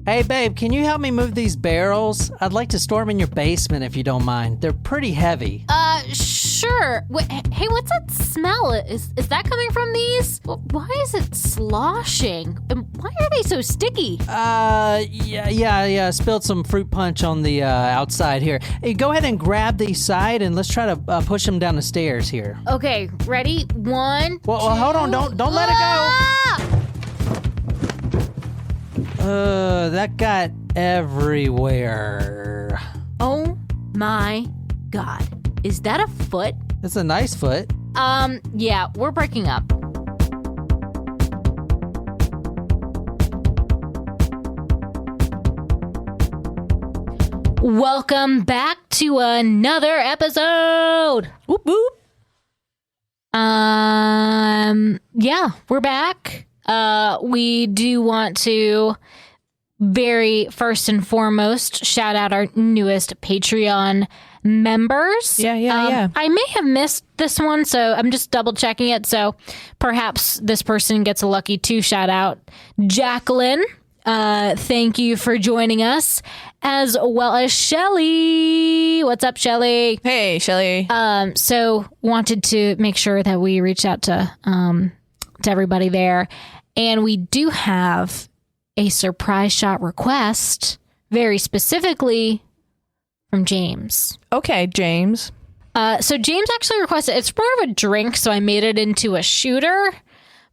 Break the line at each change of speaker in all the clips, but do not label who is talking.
Hey, babe, can you help me move these barrels? I'd like to store them in your basement if you don't mind. They're pretty heavy.
Sure. Hey, what's that smell? Is that coming from these? Why is it sloshing? And why are they so sticky?
Yeah. Spilled some fruit punch on the outside here. Hey, go ahead and grab the side and let's try to push them down the stairs here.
Okay, ready? One.
Well, hold on. Don't let it go. That got everywhere.
Oh my God. Is that a foot?
It's a nice foot.
Yeah, we're breaking up. Welcome back to another episode.
Whoop whoop.
Yeah, we're back. We do want to very first and foremost shout out our newest Patreon members.
Yeah.
I may have missed this one, so I'm just double checking it. So perhaps this person gets a lucky 2 shout out. Jacqueline, thank you for joining us, as well as Shelly. What's up, Shelly?
Hey, Shelly.
So wanted to make sure that we reach out to everybody there. And we do have a surprise shot request, very specifically from James.
Okay, James.
So James actually requested, it's more of a drink, so I made it into a shooter,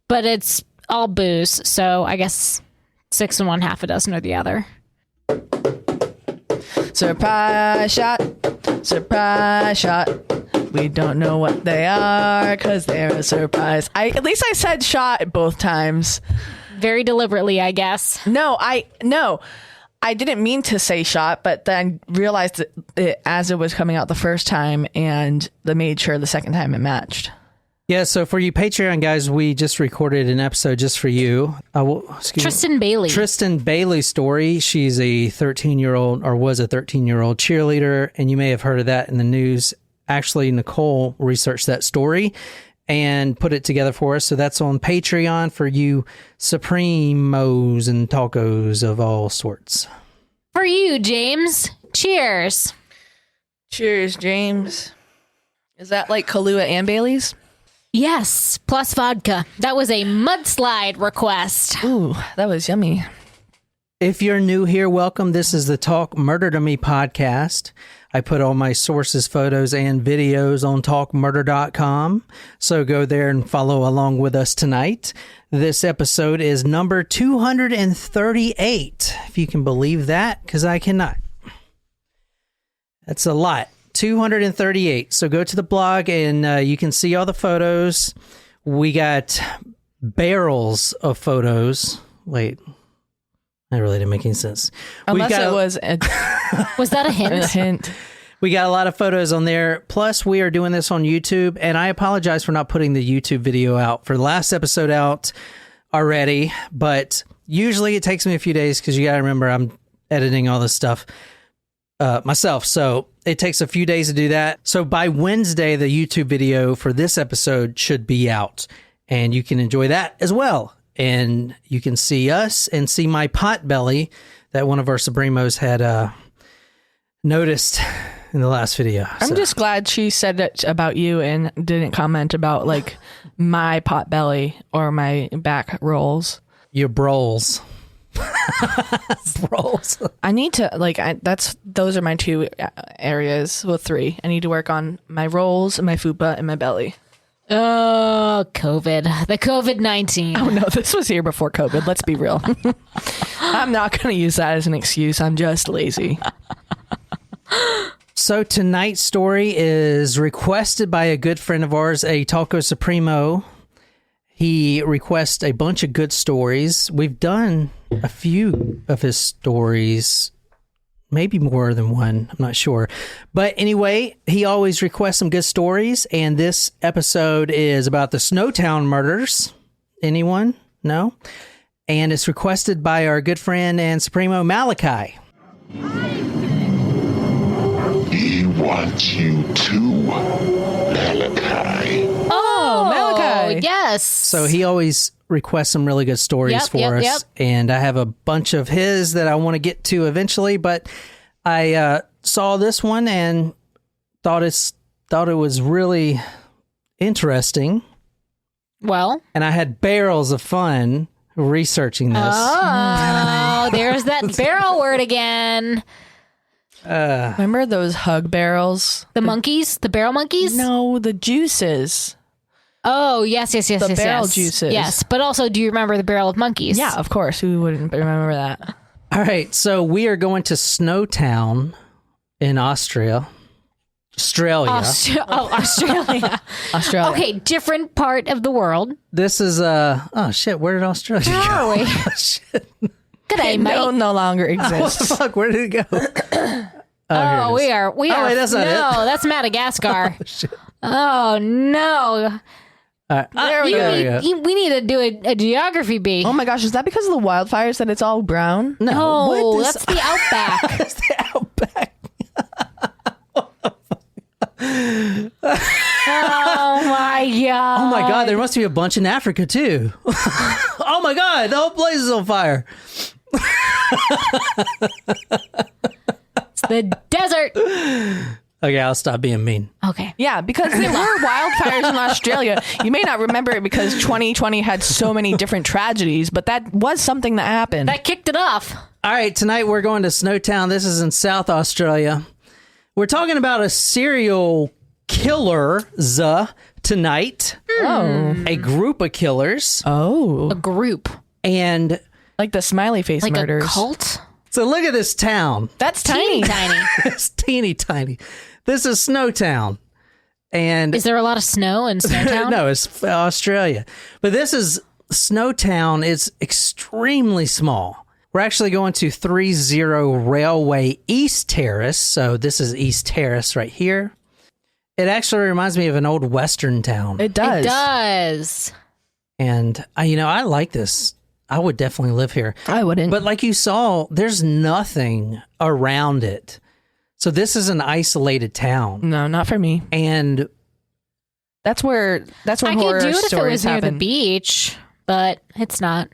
but it's all booze. So I guess 6 and 1, half a dozen or the other.
Surprise shot. Surprise shot. We don't know what they are because they're a surprise. At least I said shot both times.
Very deliberately, I guess.
No, I didn't mean to say shot, but then realized it as it was coming out the first time and made sure the second time it matched.
Yeah, so for you Patreon guys, we just recorded an episode just for you.
Tristan Bailey.
Tristan Bailey's story. She's a 13-year-old, or was a 13-year-old cheerleader, and you may have heard of that in the news. Actually, Nicole researched that story and put it together for us. So that's on Patreon for you Supremos and tacos of all sorts.
For you, James. Cheers.
Cheers, James. Is that like Kahlua and Bailey's?
Yes, plus vodka. That was a mudslide request.
Ooh, that was yummy.
If you're new here, welcome. This is the Talk Murder to Me podcast. I put all my sources, photos, and videos on talkmurder.com. So go there and follow along with us tonight. This episode is number 238, if you can believe that, because I cannot. That's a lot. 238. So go to the blog and you can see all the photos. We got barrels of photos. Wait. That really didn't make any sense.
Unless it was
Was that a hint?
A hint.
We got a lot of photos on there. Plus, we are doing this on YouTube, and I apologize for not putting the YouTube video out for the last episode out already, but usually it takes me a few days because you got to remember I'm editing all this stuff myself, so it takes a few days to do that. So by Wednesday, the YouTube video for this episode should be out, and you can enjoy that as well. And you can see us and see my pot belly that one of our Supremos had noticed in the last video.
I'm just glad she said it about you and didn't comment about like my pot belly or my back rolls.
Your broles. Broles.
I need to those are my 2 areas. Well, 3. I need to work on my rolls and my fupa and my belly.
Oh, COVID. The COVID-19.
Oh, no, this was here before COVID. Let's be real. I'm not going to use that as an excuse. I'm just lazy.
So tonight's story is requested by a good friend of ours, a Taco Supremo. He requests a bunch of good stories. We've done a few of his stories, maybe more than one, I'm not sure. But anyway, he always requests some good stories, and this episode is about the Snowtown murders. Anyone? No? And it's requested by our good friend and Supremo Malachi.
He wants you too, Malachi.
Oh,
Malachi.
yes.
So he always request some really good stories for us. And I have a bunch of his that I want to get to eventually, but I saw this one and thought it was really interesting.
Well,
and I had barrels of fun researching this.
Oh, there's that barrel word again.
Remember those hug barrels?
The monkeys? The barrel monkeys?
No, the juices.
Oh, yes.
The barrel juices.
Yes, but also, do you remember the barrel of monkeys?
Yeah, of course. Who wouldn't remember that?
All right, so we are going to Snowtown in Australia.
Australia.
Australia.
Okay, different part of the world.
This is oh shit, where did Australia go?
Where are we?
Oh, shit.
Good day, mate.
No longer
What
exists.
the fuck? Where did it go?
Oh, we are.
wait, that's not
no, that's Madagascar. Oh no.
There we go.
We need to do a geography bee.
Oh my gosh, is that because of the wildfires that it's all brown?
No,
Oh, that's the outback.
That's the outback.
Oh my god.
Oh my god, there must be a bunch in Africa too. Oh my god, the whole place is on fire.
It's the desert.
Okay, I'll stop being mean.
Okay.
Yeah, because there were wildfires in Australia. You may not remember it because 2020 had so many different tragedies, but that was something that happened.
That kicked it off.
All right, tonight we're going to Snowtown. This is in South Australia. We're talking about a serial killer tonight.
Oh.
A group of killers.
Oh.
A group.
And
Like the smiley face
Like
murders.
a cult.
so look at this town.
That's tiny.
Tiny.
It's teeny tiny. This is Snowtown. And
Is there a lot of snow in Snowtown?
no, it's Australia. But this is Snowtown. It's extremely small. We're actually going to 30 Railway East Terrace. So this is East Terrace right here. It actually reminds me of an old Western town.
It does.
It does.
And I like this. I would definitely live here.
I wouldn't.
But like you saw, there's nothing around it. So this is an isolated town.
No, not for me.
And
That's where
I
horror
could do it if it
stories
was near the
happen.
beach, but it's not.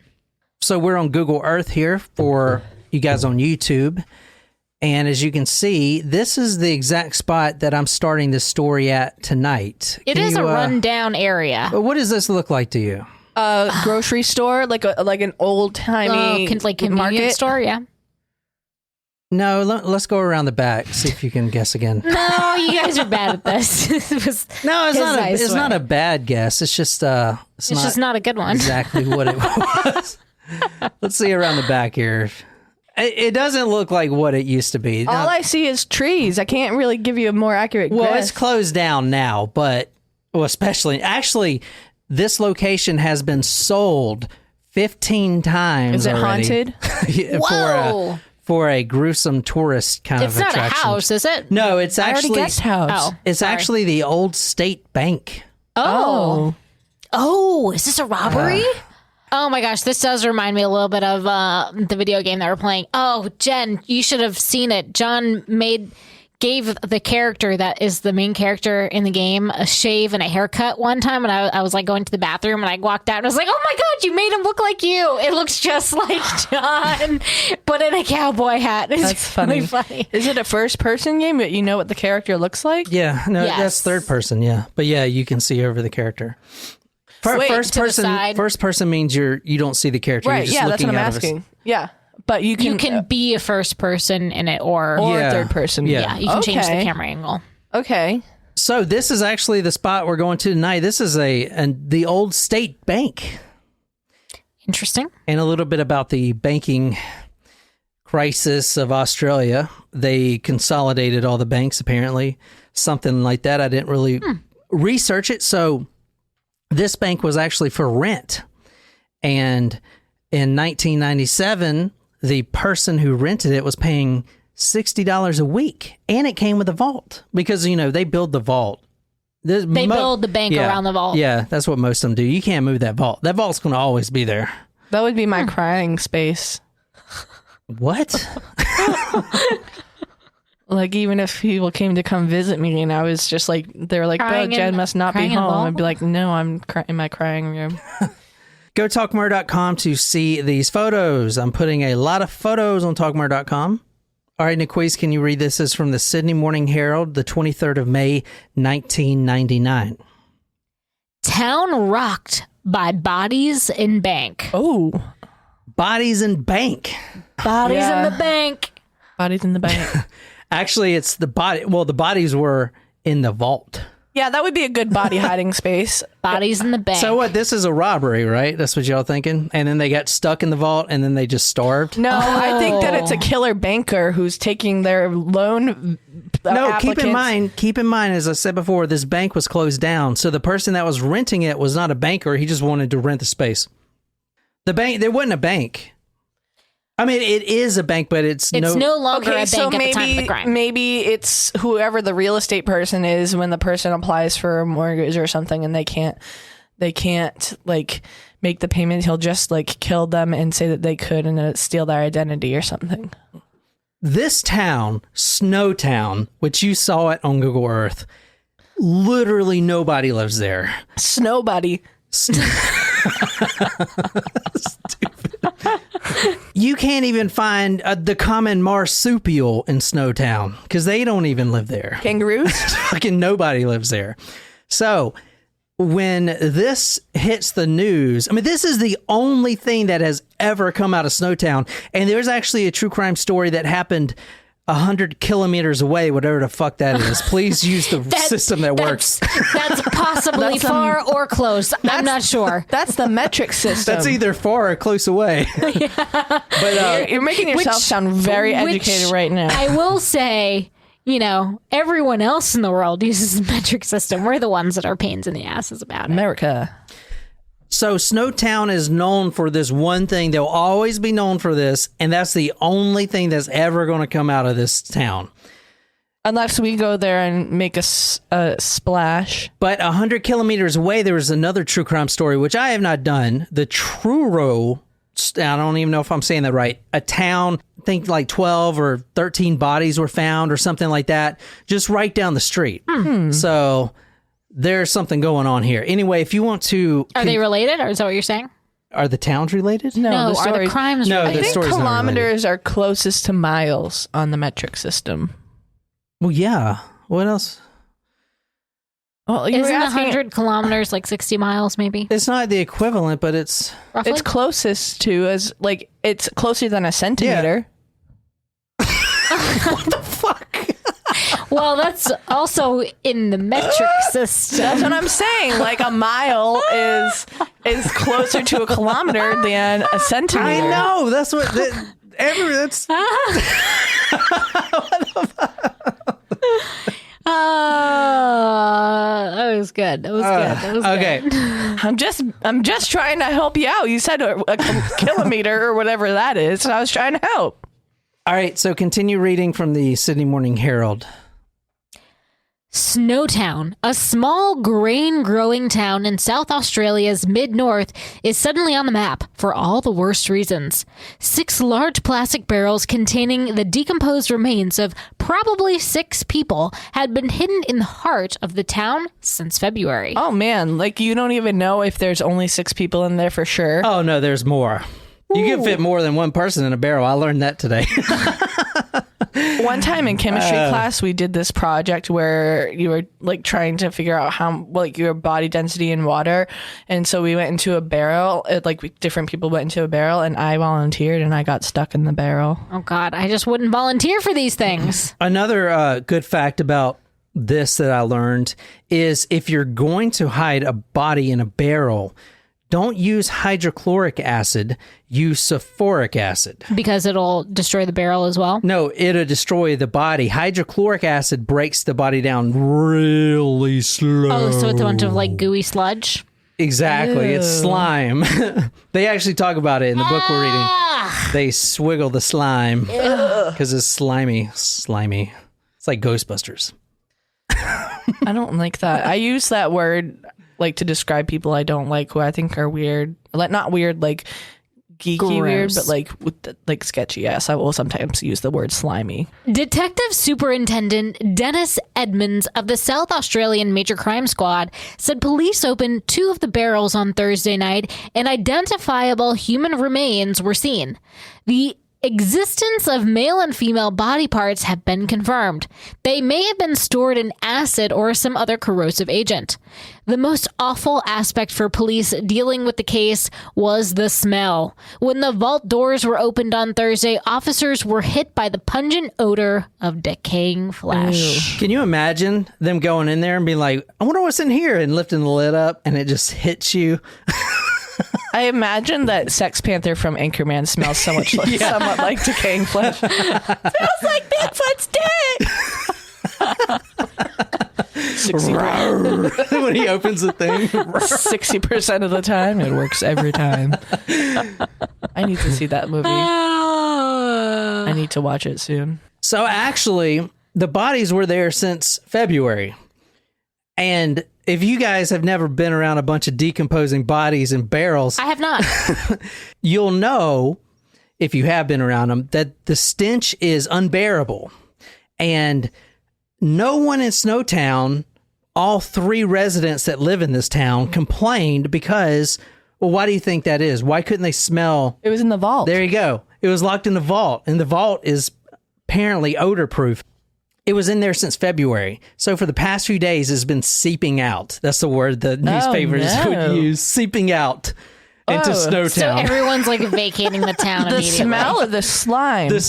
so we're on Google Earth here for you guys on YouTube. And as you can see, this is the exact spot that I'm starting this story at tonight.
It
Can
is
you,
a rundown area.
What does this look like to you?
Grocery store, like an old timey
Like convenience
market
store, yeah.
No, let's go around the back, see if you can guess again.
No, you guys are bad at this.
No, it's not.
I
It's
swear.
not a bad guess. It's just
It's just not a good one.
exactly what it was. Let's see around the back here. It doesn't look like what it used to be.
All I see is trees. I can't really give you a more accurate
Well,
guess.
it's closed down now, but actually, this location has been sold 15 times.
Is it
already.
haunted?
Whoa.
For a gruesome tourist kind
It's
of
not
attraction.
a house, is it?
No, it's
I already
actually
guessed house.
Oh.
it's
sorry.
actually the old state bank.
Oh. Oh, is this a robbery? Oh my gosh, this does remind me a little bit of the video game that we're playing. Oh, Jen, you should have seen it. John gave the character that is the main character in the game a shave and a haircut one time, and I was like going to the bathroom, and I walked out and I was like, oh my god, you made him look like you. It looks just like John, but in a cowboy hat. It's
That's
really
funny.
funny.
Is it a first person game that you know what the character looks like?
Yeah, no,
Yes.
that's third person. Yeah, but yeah, you can see over the character.
Wait,
First
to the
person.
side.
First person means you don't see the character.
Right,
You're just
yeah, that's
looking
what I'm
out of
asking. Yeah. But you can
be a first person in it, or
Yeah.
third person.
Yeah.
yeah, you can change the
Okay.
camera angle.
Okay.
So this is actually the spot we're going to tonight. This is the old state bank,
Interesting.
and a little bit about the banking crisis of Australia. They consolidated all the banks, apparently, something like that. I didn't really research it. So this bank was actually for rent, and in 1997, the person who rented it was paying $60 a week, and it came with a vault because they build the vault. They
build the bank around the vault.
Yeah, that's what most of them do. You can't move that vault. That vault's going to always be there.
That would be my crying space.
What?
Like, even if people came to come visit me and I was just like, they were like, oh,
Crying
Jen
in-
must not be
crying in the
home.
vault?
I'd be like, no, I'm in my crying room.
Go to talkmurder.com to see these photos. I'm putting a lot of photos on talkmurder.com. All right, Niquise, can you read this? This is from the Sydney Morning Herald, the 23rd of May, 1999.
Town rocked by bodies in bank.
Oh.
Bodies in bank.
Bodies
Yeah.
in the bank.
Bodies in the bank.
Actually, it's the body. Well, the bodies were in the vault.
Yeah, that would be a good body hiding space.
Bodies in the bank.
So what? This is a robbery, right? That's what y'all thinking? And then they got stuck in the vault and then they just starved?
No, I think that it's a killer banker who's taking their loan.
No, keep in mind, as I said before, this bank was closed down. So the person that was renting it was not a banker. He just wanted to rent the space. The bank, there wasn't a bank. I mean, it is a bank, but it's no
longer a bank at the time of the crime.
Maybe it's whoever the real estate person is when the person applies for a mortgage or something, and they can't like make the payment. He'll just like kill them and say that they could and steal their identity or something.
This town, Snowtown, which you saw it on Google Earth, literally nobody lives there.
Snowbody.
You can't even find the common marsupial in Snowtown because they don't even live there.
Kangaroos?
Fucking nobody lives there. So when this hits the news, I mean, this is the only thing that has ever come out of Snowtown. And there's actually a true crime story that happened 100 kilometers away, whatever the fuck that is. Please use the system that works.
That's possibly far or close. I'm not sure.
That's the metric system.
That's either far or close away. But
you're making yourself sound very educated right now.
I will say, everyone else in the world uses the metric system. We're the ones that are pains in the asses about it.
America.
So Snowtown is known for this one thing. They'll always be known for this, and that's the only thing that's ever going to come out of this town.
Unless we go there and make a splash.
But 100 kilometers away, there was another true crime story, which I have not done. The Truro, I don't even know if I'm saying that right, a town, I think like 12 or 13 bodies were found or something like that, just right down the street. So there's something going on here. Anyway, if you want to...
Are they related, or is that what you're saying?
Are the towns related?
No,
are the crimes
No,
related?
the
I think
story's not
kilometers are closest to miles on the metric system.
Well, yeah. What else?
Well, you
Isn't
were asking,
100 kilometers like 60 miles, maybe?
It's not the equivalent, but it's...
Roughly?
it's closest to it's closer than a centimeter.
What the fuck?
Well, that's also in the metric system.
That's what I'm saying. Like a mile is closer to a kilometer than a centimeter.
I know. That's what... that's...
That was good. That was good. That was
okay.
good.
I'm just trying to help you out. You said a kilometer or whatever that is, and I was trying to help.
All right, so continue reading from the Sydney Morning Herald.
Snowtown, a small grain-growing town in South Australia's mid-north, is suddenly on the map for all the worst reasons. 6 large plastic barrels containing the decomposed remains of probably 6 people had been hidden in the heart of the town since February.
Oh man, like you don't even know if there's only 6 people in there for sure.
Oh, no, there's more. You can fit more than one person in a barrel. I learned that today.
One time in chemistry class, we did this project where you were like trying to figure out how like your body density in water, and so we went into a barrel. Different people went into a barrel, and I volunteered, and I got stuck in the barrel.
Oh, God, I just wouldn't volunteer for these things.
Another good fact about this that I learned is if you're going to hide a body in a barrel, don't use hydrochloric acid, use sulfuric acid.
Because it'll destroy the barrel as well?
No, it'll destroy the body. Hydrochloric acid breaks the body down really slow.
Oh, so it's a bunch of like gooey sludge?
Exactly.
Ew.
It's slime. They actually talk about it in the book we're reading. They swiggle the slime because it's slimy. Slimy. It's like Ghostbusters.
I don't like that. I use that word like to describe people I don't like, who I think are weird. Like not weird, like geeky weird,
Gross.
but like sketchy. Yes, I will sometimes use the word slimy.
Detective Superintendent Dennis Edmonds of the South Australian Major Crime Squad said police opened 2 of the barrels on Thursday night and identifiable human remains were seen. The existence of male and female body parts have been confirmed. They may have been stored in acid or some other corrosive agent. The most awful aspect for police dealing with the case was the smell. When the vault doors were opened on Thursday, officers were hit by the pungent odor of decaying flesh.
Can you imagine them going in there and being like, I wonder what's in here, and lifting the lid up and it just hits you?
I imagine that Sex Panther from Anchorman smells so much like, somewhat like decaying flesh. Smells like Bigfoot's dick.
When he opens the thing.
60% of the time, it works every time. I need to see that movie. I need to watch it soon.
So actually, the bodies were there since February. And if you guys have never been around a bunch of decomposing bodies in barrels,
I have not.
you'll know, if you have been around them, that the stench is unbearable. And no one in Snowtown, all 3 residents that live in this town, complained because, well, why do you think that is? Why couldn't they smell?
It was in the vault.
There you go. It was locked in the vault, and the vault is apparently odor proof. It was in there since February. So for the past few days, it's been seeping out. That's the word the newspapers would use. Seeping out into Snowtown.
So everyone's like vacating the town
the
immediately.
smell of the slime.
The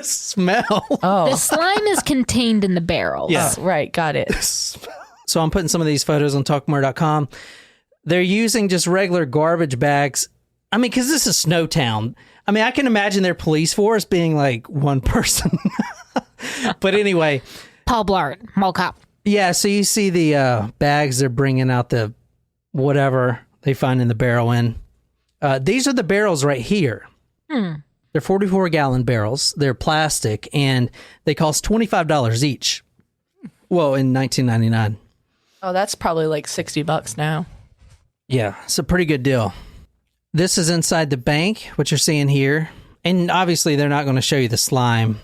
smell.
Oh.
The slime is contained in the barrels.
Yeah.
Oh, right. Got it.
So I'm putting some of these photos on talkmore.com. They're using just regular garbage bags. I mean, because this is Snowtown. I mean, I can imagine their police force being like one person. But anyway.
Paul Blart, Mall Cop.
Yeah, so you see the bags they're bringing out, the whatever they find in the barrel in. These are the barrels right here. They're 44-gallon barrels. They're plastic, and they cost $25 each. Well, in 1999.
Oh, that's probably like $60 now.
Yeah, it's a pretty good deal. This is inside the bank, what you're seeing here. And obviously, they're not going to show you the slime,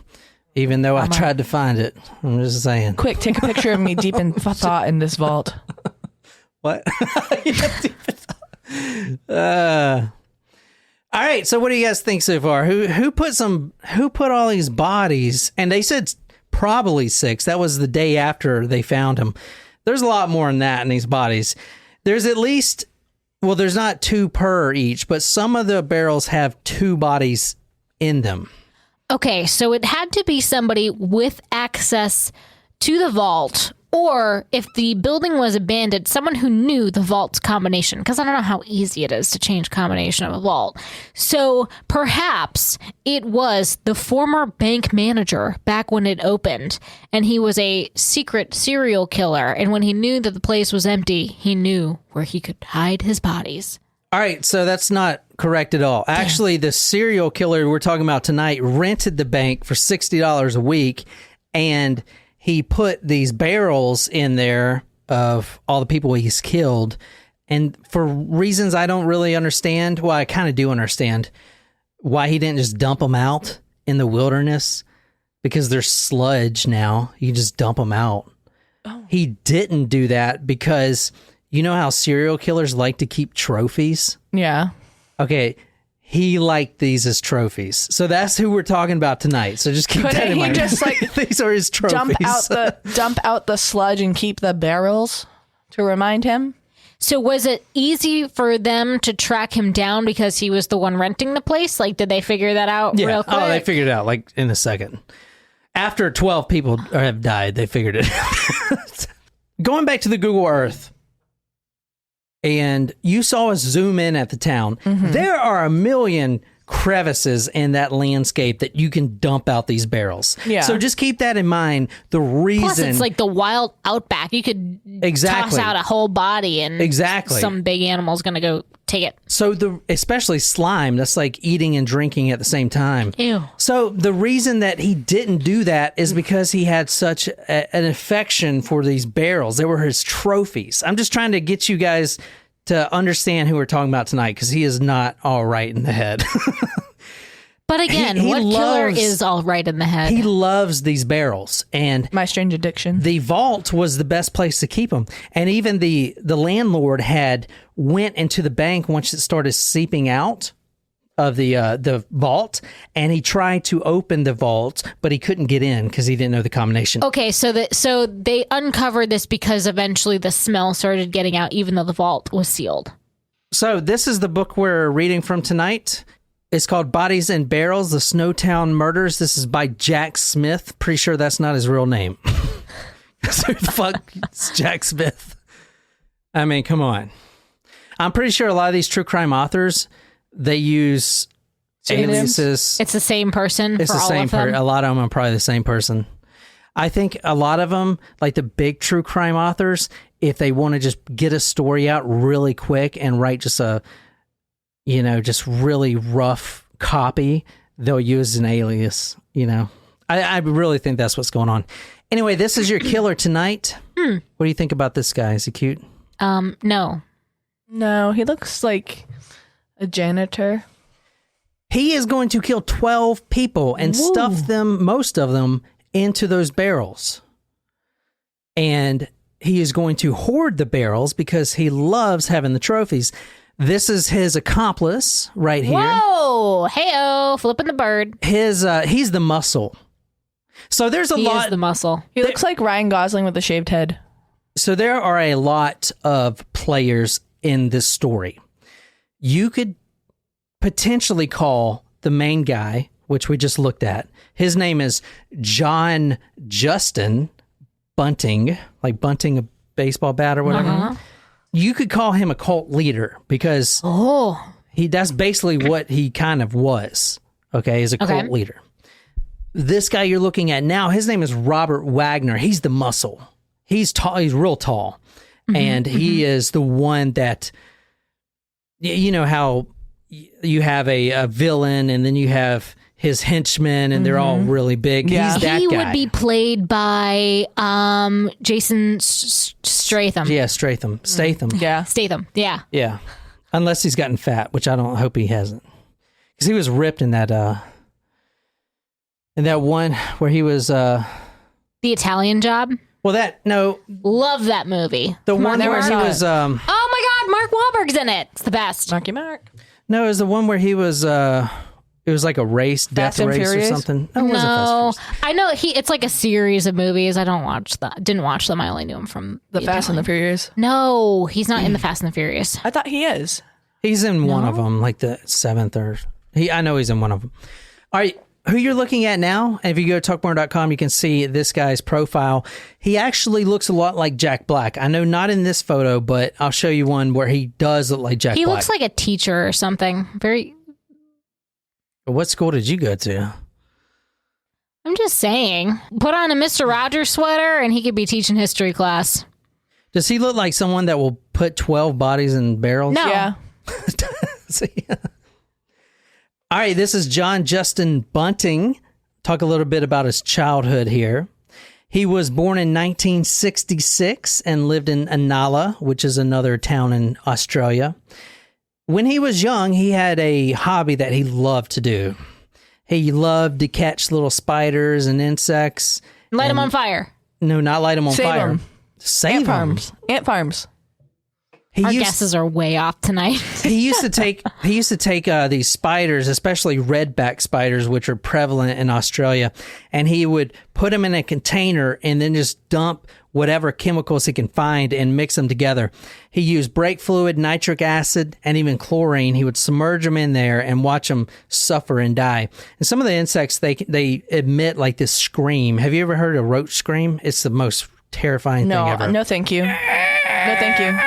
even though I tried to find it. I'm just saying.
Quick, take a picture of me deep in thought in this vault.
What? All right, so what do you guys think so far? Who put all these bodies? And they said probably 6. That was the day after they found them. There's a lot more than that in these bodies. There's at least, well, there's not 2 per each, but some of the barrels have 2 bodies in them.
Okay, so it had to be somebody with access to the vault, or if the building was abandoned, someone who knew the vault's combination, because I don't know how easy it is to change combination of a vault. So perhaps it was the former bank manager back when it opened, and he was a secret serial killer, and when he knew that the place was empty, he knew where he could hide his bodies.
All right, so that's not correct at all. Actually, the serial killer we're talking about tonight rented the bank for $60 a week, and he put these barrels in there of all the people he's killed. And for reasons I don't really understand, well, I kind of do understand why he didn't just dump them out in the wilderness, because they're sludge now. You just dump them out. Oh. He didn't do that because you know how serial killers like to keep trophies?
Yeah.
Okay. He liked these as trophies. So that's who we're talking about tonight. So just keep that in mind.
Couldn't he just like
these are his trophies.
dump out the sludge and keep the barrels to remind him?
So was it easy for them to track him down because he was the one renting the place? Like, did they figure that out real quick?
Oh, they figured it out like in a second. After 12 people have died, they figured it out. Going back to the Google Earth, and you saw us zoom in at the town. Mm-hmm. There are a million crevices in that landscape that you can dump out these barrels. Yeah. So just keep that in mind. The reason...
Plus, it's like the wild outback. You could toss out a whole body and some big animal's going to go take it.
So especially slime, that's like eating and drinking at the same time.
Ew.
So the reason that he didn't do that is because he had such an affection for these barrels. They were his trophies. I'm just trying to get you guys to understand who we're talking about tonight, because he is not all right in the head.
But again,
He
what killer
loves-
is all right in the head?
He loves these barrels, and
My strange addiction.
the vault was the best place to keep them. And even the landlord had went into the bank once it started seeping out of the vault, and he tried to open the vault, but he couldn't get in because he didn't know the combination.
Okay, so they uncovered this because eventually the smell started getting out, even though the vault was sealed.
So this is the book we're reading from tonight. It's called Bodies in Barrels, The Snowtown Murders. This is by Jack Smith. Pretty sure that's not his real name. So fuck, it's Jack Smith. I mean, come on. I'm pretty sure a lot of these true crime authors, they use aliases.
It's the same person
It's
for
the
all
same
of them.
A lot of them are probably the same person. I think a lot of them, like the big true crime authors, if they want to just get a story out really quick and write just a, just really rough copy, they'll use an alias, I really think that's what's going on. Anyway, this is your killer tonight. What do you think about this guy? Is he cute?
No.
No, he looks like a janitor.
He is going to kill 12 people and stuff them, most of them, into those barrels. And he is going to hoard the barrels because he loves having the trophies. This is his accomplice right here.
Whoa! Hey-oh! Flipping the bird.
He's the muscle. So there's a
He
lot.
is the muscle.
He looks like Ryan Gosling with a shaved head.
So there are a lot of players in this story. You could potentially call the main guy, which we just looked at. His name is John Justin Bunting, like bunting a baseball bat or whatever. You could call him a cult leader because that's basically what he kind of was. Okay, as a cult leader. This guy you're looking at now, his name is Robert Wagner. He's the muscle. He's tall. He's real tall, and he is the one that, you know how you have a villain, and then you have his henchmen, and they're all really big.
Yeah.
He's that
He
guy.
would be played by Jason Statham.
Yeah, Statham.
Yeah.
Statham. Yeah.
Yeah, unless he's gotten fat, which I don't hope he hasn't, because he was ripped in that one where he was
The Italian Job. Love that movie.
the one
never
where he
saw
was
Oh my God, Mark Wahlberg's in it. It's the best.
Marky Mark.
no, it was the one where he was it was like a race, death
and
race
Furious?
or something. No, it wasn't Fast and
No,
Furious.
I know it's like a series of movies. I didn't watch them. I only knew him from
The Fast and the Furious.
No, he's not in the Fast and the Furious.
I thought he is.
He's in one of them, like the 7th I know he's in one of them. All right, who you're looking at now, and if you go to talkmore.com, you can see this guy's profile. He actually looks a lot like Jack Black. I know not in this photo, but I'll show you one where he does look like Jack
He
Black.
looks like a teacher or something.
What school did you go to?
I'm just saying. Put on a Mr. Rogers sweater and he could be teaching history class.
Does he look like someone that will put 12 bodies in barrels?
No.
Yeah.
See? All right, this is John Justin Bunting. Talk a little bit about his childhood here. He was born in 1966 and lived in Inala, which is another town in Australia. When he was young, he had a hobby that he loved to do. He loved to catch little spiders and insects.
Light him on fire.
No, not light them on
Save
fire.
'em.
Save
Ant
them.
farms. Ant farms.
Our guesses are way off tonight.
He used to take these spiders, especially redback spiders, which are prevalent in Australia, and he would put them in a container and then just dump whatever chemicals he can find and mix them together. He used brake fluid, nitric acid, and even chlorine. He would submerge them in there and watch them suffer and die. And some of the insects, they emit like this scream. Have you ever heard a roach scream? It's the most terrifying thing ever.
No, thank you. No, thank you.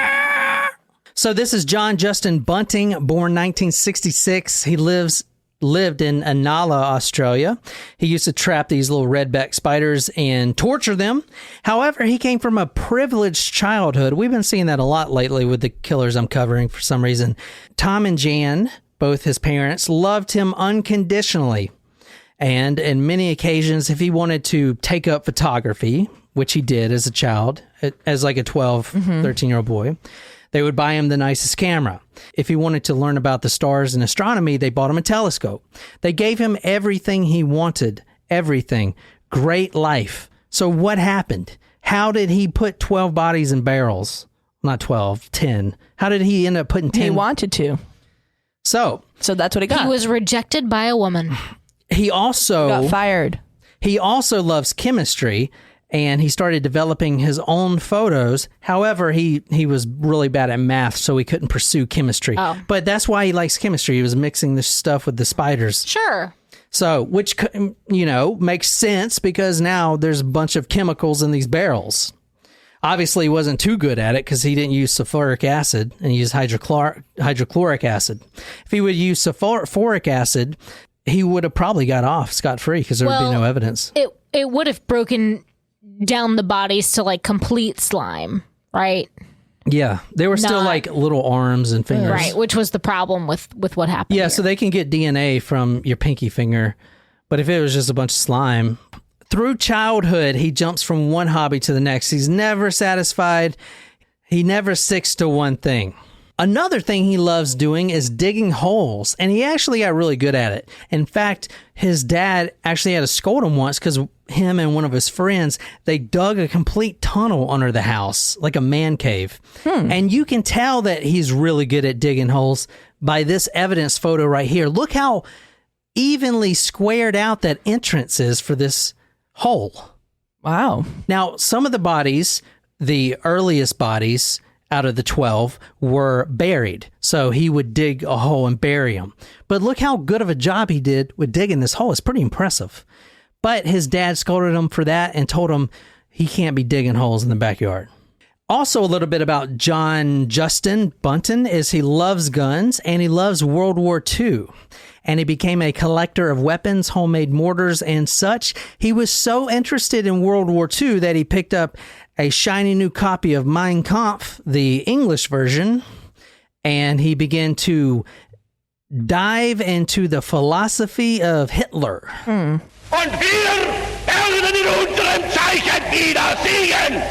So this is John Justin Bunting, born 1966. He lived in Inala, Australia. He used to trap these little redback spiders and torture them. However, he came from a privileged childhood. We've been seeing that a lot lately with the killers I'm covering for some reason. Tom and Jan, both his parents, loved him unconditionally. And in many occasions, if he wanted to take up photography, which he did as a child, as like a 12, 13-year-old boy, They would buy him the nicest camera. If he wanted to learn about the stars and astronomy, they bought him a telescope. They gave him everything he wanted, everything. Great life. So what happened? How did he put 12 bodies in barrels? Not 12, 10. How did he end up putting 10?
He wanted to.
So
that's what he got.
He was rejected by a woman.
he also
got fired.
He also loves chemistry, and he started developing his own photos. However, he was really bad at math, so he couldn't pursue chemistry.
Oh.
But that's why he likes chemistry. He was mixing this stuff with the spiders.
Sure.
So, which, makes sense because now there's a bunch of chemicals in these barrels. Obviously, he wasn't too good at it because he didn't use sulfuric acid and he used hydrochloric acid. If he would use sulfuric acid, he would have probably got off scot-free because there would be no evidence.
It would have broken down the bodies to like complete slime, right?
Yeah, they were still like little arms and fingers.
Right, which was the problem with what happened.
Yeah,
here.
so they can get DNA from your pinky finger, but if it was just a bunch of slime. Through childhood, he jumps from one hobby to the next. He's never satisfied. He never sticks to one thing. Another thing he loves doing is digging holes, and he actually got really good at it. In fact, his dad actually had to scold him once because him and one of his friends, they dug a complete tunnel under the house, like a man cave. And you can tell that he's really good at digging holes by this evidence photo right here. Look how evenly squared out that entrance is for this hole.
Wow.
Now, some of the bodies, the earliest bodies out of the 12, were buried. So he would dig a hole and bury them. But look how good of a job he did with digging this hole. It's pretty impressive. But his dad scolded him for that and told him he can't be digging holes in the backyard. Also, a little bit about John Justin Bunting is he loves guns and he loves World War II. And he became a collector of weapons, homemade mortars, and such. He was so interested in World War II that he picked up a shiny new copy of Mein Kampf, the English version, and he began to dive into the philosophy of Hitler.
Und wir werden in unserem Zeichen wieder siegen!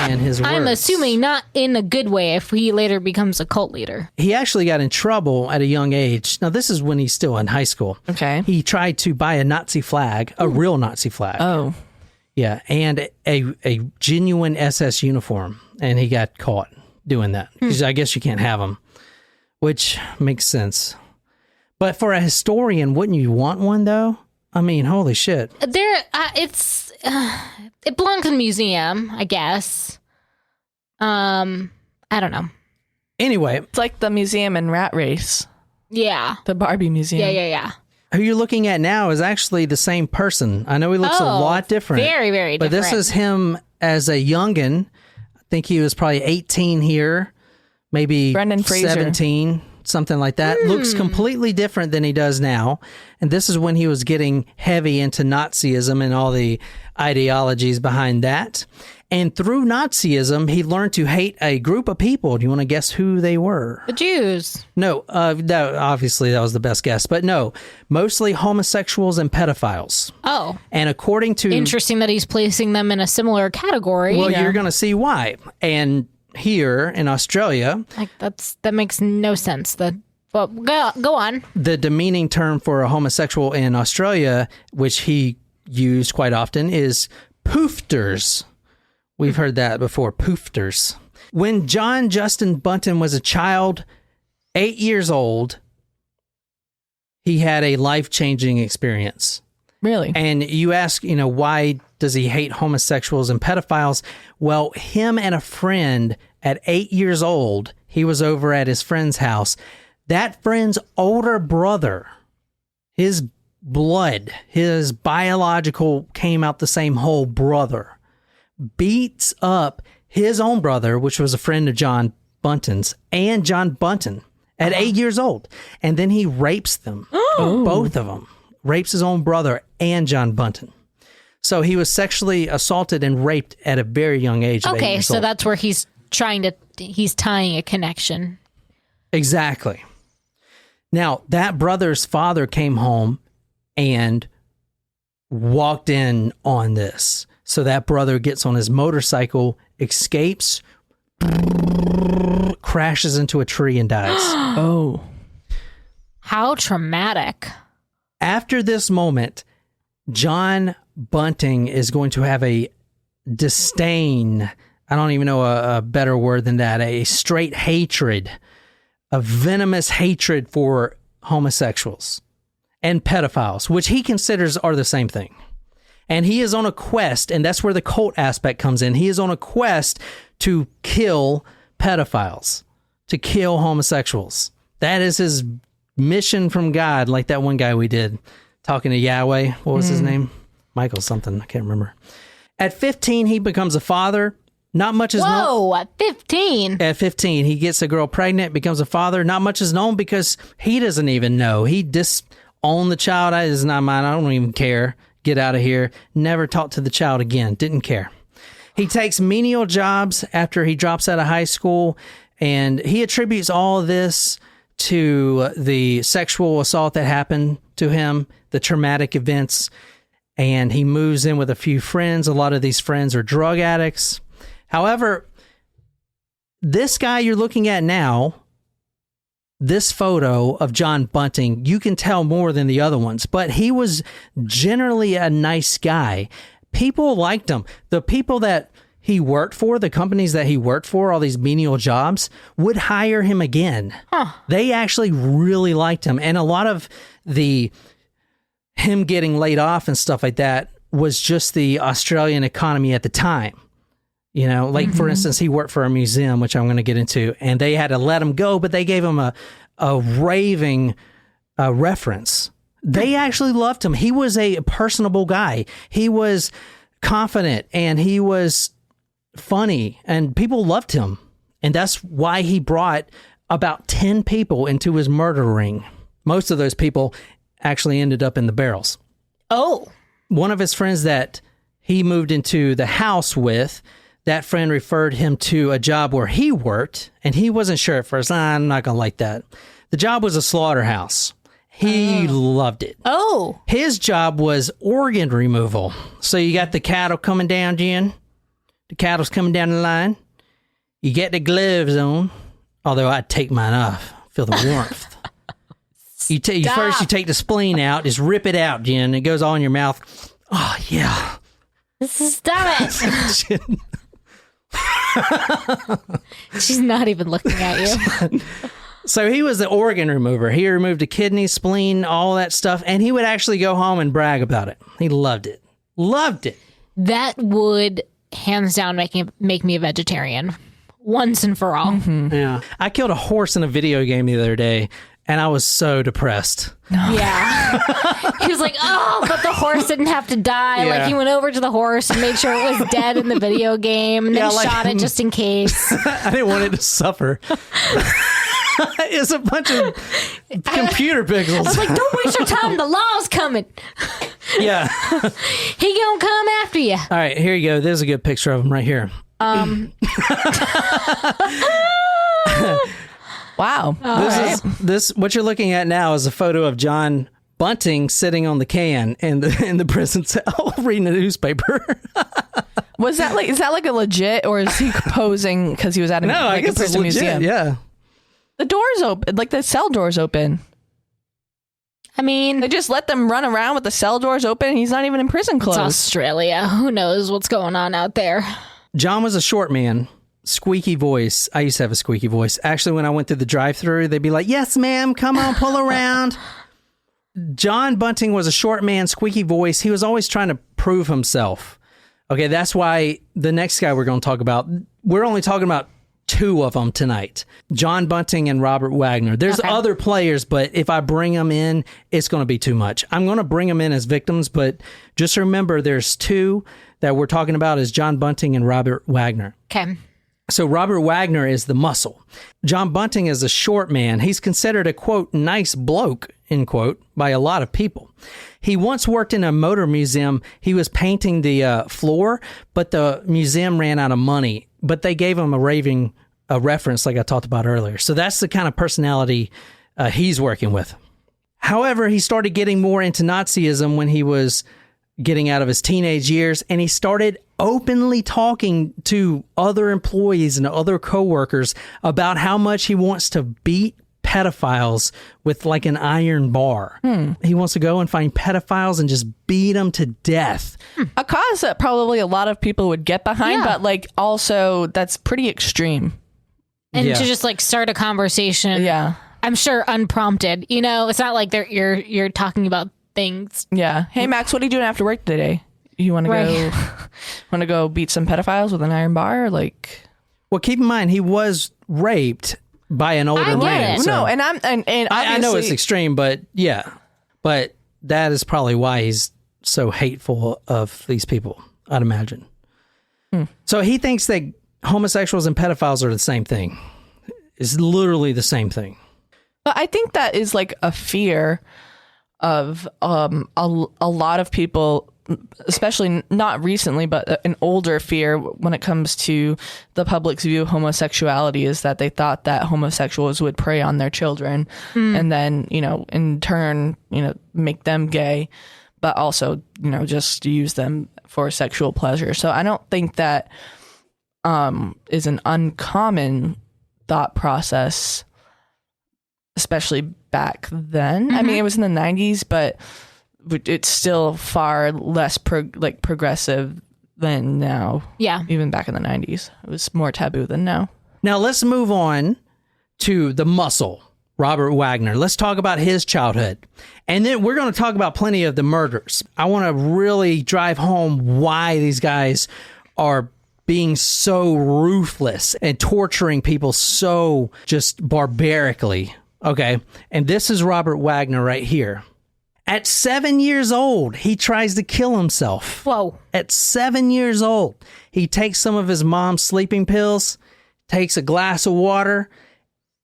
And his
I'm
words.
assuming not in a good way if he later becomes a cult leader.
He actually got in trouble at a young age. Now, this is when he's still in high school.
Okay.
He tried to buy a Nazi flag, a real Nazi flag.
Oh.
Yeah, and a genuine SS uniform, and he got caught doing that. 'Cause I guess you can't have them, which makes sense. But for a historian, wouldn't you want one, though? I mean, holy shit.
It belongs in a museum, I guess. I don't know.
Anyway,
It's like the museum in Rat Race,
Yeah.
the Barbie museum.
Yeah.
who you're looking at now is actually the same person. I know he looks a lot different.
Very, very
but
different.
this is him as a youngin'. I think he was probably 18 here, maybe
Brendan Fraser.
17, something like that. Looks completely different than he does now. And this is when he was getting heavy into Nazism and all the ideologies behind that. And through Nazism, he learned to hate a group of people. Do you want to guess who they were?
The Jews.
No, obviously that was the best guess. But no, mostly homosexuals and pedophiles.
Oh.
And according to...
Interesting that he's placing them in a similar category.
Well, you're going to see why. And here in Australia...
Like that makes no sense. Well, go on.
The demeaning term for a homosexual in Australia, which he used quite often, is poofters. We've heard that before, poofters. When John Justin Bunting was a child, 8 years old, he had a life-changing experience.
Really?
And you ask, why does he hate homosexuals and pedophiles? Well, him and a friend at 8 years old, he was over at his friend's house. That friend's older brother, his blood, his biological came out the same hole brother, beats up his own brother, which was a friend of John Bunting's, and John Bunting at 8 years old. And then he rapes them, both of them. Rapes his own brother and John Bunting. So he was sexually assaulted and raped at a very young age. Of 8
Okay,
years
so
old.
that's where he's tying a connection.
Exactly. Now, that brother's father came home and walked in on this. So that brother gets on his motorcycle, escapes, crashes into a tree and dies.
Oh.
How traumatic.
After this moment, John Bunting is going to have a disdain. I don't even know a better word than that. A straight hatred, a venomous hatred for homosexuals and pedophiles, which he considers are the same thing. And he is on a quest, and that's where the cult aspect comes in. He is on a quest to kill pedophiles, to kill homosexuals. That is his mission from God, like that one guy we did talking to Yahweh. What was his name? Michael something. I can't remember. At 15, he becomes a father. Not much is known.
Whoa, at 15.
At 15, he gets a girl pregnant, becomes a father. Not much is known because he doesn't even know. He disowned the child. It is not mine. I don't even care. Get out of here. Never talked to the child again. Didn't care. He takes menial jobs after he drops out of high school, and he attributes all of this to the sexual assault that happened to him, the traumatic events, and he moves in with a few friends. A lot of these friends are drug addicts. However, this guy you're looking at now, this photo of John Bunting, you can tell more than the other ones, but he was generally a nice guy. People liked him. The people that he worked for, the companies that he worked for, all these menial jobs, would hire him again. They actually really liked him. And a lot of him getting laid off and stuff like that was just the Australian economy at the time. You know, like for instance, he worked for a museum, which I'm going to get into, and they had to let him go, but they gave him a raving reference. They actually loved him. He was a personable guy. He was confident and he was funny and people loved him. And that's why he brought about 10 people into his murder ring. Most of those people actually ended up in the barrels.
Oh.
One of his friends that he moved into the house with, that friend referred him to a job where he worked, and he wasn't sure at first. I'm not going to like that. The job was a slaughterhouse. He loved it.
Oh.
His job was organ removal. So you got the cattle coming down, Jen. The cattle's coming down the line. You get the gloves on, although I'd take mine off. Feel the warmth. First you take the spleen out, just rip it out, Jen. It goes all in your mouth. Oh, yeah.
Stop it. She's not even looking at you.
So he was the organ remover. He removed a kidney, spleen, all that stuff, and he would actually go home and brag about it. He loved it. Loved it.
That would, hands down, make me a vegetarian once and for all.
Yeah. I killed a horse in a video game the other day, and I was so depressed.
Yeah. He was like, oh, but the horse didn't have to die.
Yeah.
Like, he went over to the horse and made sure it was dead in the video game and then shot it just in case.
I didn't want it to suffer. It's a bunch of computer pixels.
I was like, don't waste your time. The law's coming.
Yeah.
He gonna come after you.
All right, here you go. There's a good picture of him right here.
Wow.
This what you're looking at now is a photo of John Bunting sitting on the can in the prison cell reading the newspaper.
Is that like a legit, or is he posing because he was at
I guess
a prison
it's legit,
museum?
yeah.
The door's open, like the cell door's open.
I mean,
They just let them run around with the cell doors open, and he's not even in prison
it's
clothes.
Australia. Who knows what's going on out there?
John was a short man, squeaky voice. I used to have a squeaky voice. Actually, when I went through the drive-thru, they'd be like, "Yes, ma'am, come on, pull around." John Bunting was a short man, squeaky voice. He was always trying to prove himself. Okay, that's why the next guy we're going to talk about, we're only talking about two of them tonight. John Bunting and Robert Wagner. There's other players, but if I bring them in, it's going to be too much. I'm going to bring them in as victims, but just remember there's two that we're talking about is John Bunting and Robert Wagner.
Okay.
So Robert Wagner is the muscle. John Bunting is a short man. He's considered a, quote, nice bloke, end quote, by a lot of people. He once worked in a motor museum. He was painting the floor, but the museum ran out of money. But they gave him a reference like I talked about earlier. So that's the kind of personality he's working with. However, he started getting more into Nazism when he was getting out of his teenage years, and he started openly talking to other employees and other coworkers about how much he wants to beat pedophiles with like an iron bar. He wants to go and find pedophiles and just beat them to death.
A cause that probably a lot of people would get behind,
Yeah.
but like also that's pretty extreme.
And
Yeah.
to just like start a conversation.
Yeah.
I'm sure unprompted. You know, it's not like you're talking about things.
Yeah. Hey Max, what are you doing after work today? You want to
Right.
go beat some pedophiles with an iron bar? Like,
Well, keep in mind, he was raped by an older
I get
man.
it.
so-
no, and
I know it's
obviously-
extreme, but yeah. But that is probably why he's so hateful of these people, I'd imagine. So he thinks that homosexuals and pedophiles are the same thing. It's literally the same thing.
But I think that is like a fear of a lot of people, especially not recently, but an older fear when it comes to the public's view of homosexuality, is that they thought that homosexuals would prey on their children and then, in turn, make them gay, but also, just use them for sexual pleasure. So I don't think that is an uncommon thought process, especially back then. I mean, it was in the 90s, but it's still far less progressive than now.
Yeah.
Even back in the 90s, it was more taboo than now.
Now let's move on to the muscle, Robert Wagner. Let's talk about his childhood. And then we're going to talk about plenty of the murders. I want to really drive home why these guys are being so ruthless and torturing people so just barbarically. Okay. And this is Robert Wagner right here. At 7 years old, he tries to kill himself.
Whoa.
At 7 years old, he takes some of his mom's sleeping pills, takes a glass of water,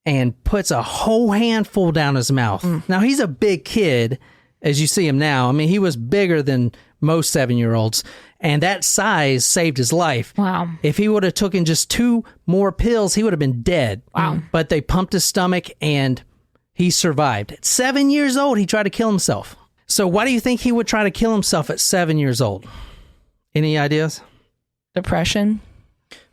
and puts a whole handful down his mouth. Now, he's a big kid, as you see him now. I mean, he was bigger than most 7-year-olds, and that size saved his life.
Wow.
If he would have taken just 2 more pills, he would have been dead.
Wow.
But they pumped his stomach, and he survived. At 7 years old, he tried to kill himself. So why do you think he would try to kill himself at 7 years old? Any ideas?
Depression.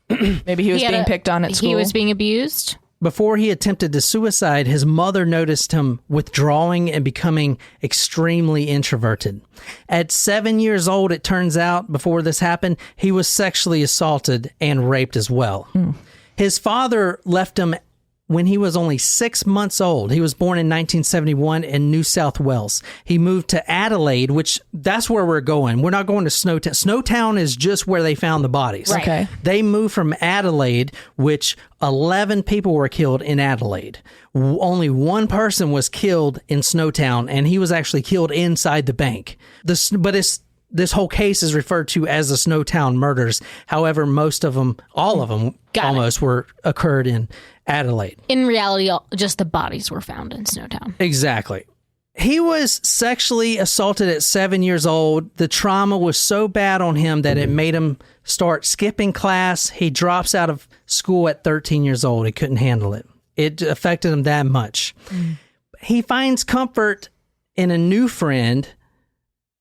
Maybe he was being picked on at school.
He was being abused.
Before he attempted to suicide, his mother noticed him withdrawing and becoming extremely introverted. At 7 years old, it turns out, before this happened, he was sexually assaulted and raped as well. His father left him when he was only 6 months old. He was born in 1971 in New South Wales. He moved to Adelaide, which that's where we're going. We're not going to Snowtown. Snowtown is just where they found the bodies.
Right.
Okay.
They moved from Adelaide, which 11 people were killed in Adelaide. Only one person was killed in Snowtown, and he was actually killed inside the bank. This whole case is referred to as the Snowtown murders. However, most of them, all of them,
Got it.
almost occurred in Adelaide.
In reality, just the bodies were found in Snowtown.
Exactly. He was sexually assaulted at 7 years old. The trauma was so bad on him that it made him start skipping class. He drops out of school at 13 years old. He couldn't handle it. It affected him that much. He finds comfort in a new friend,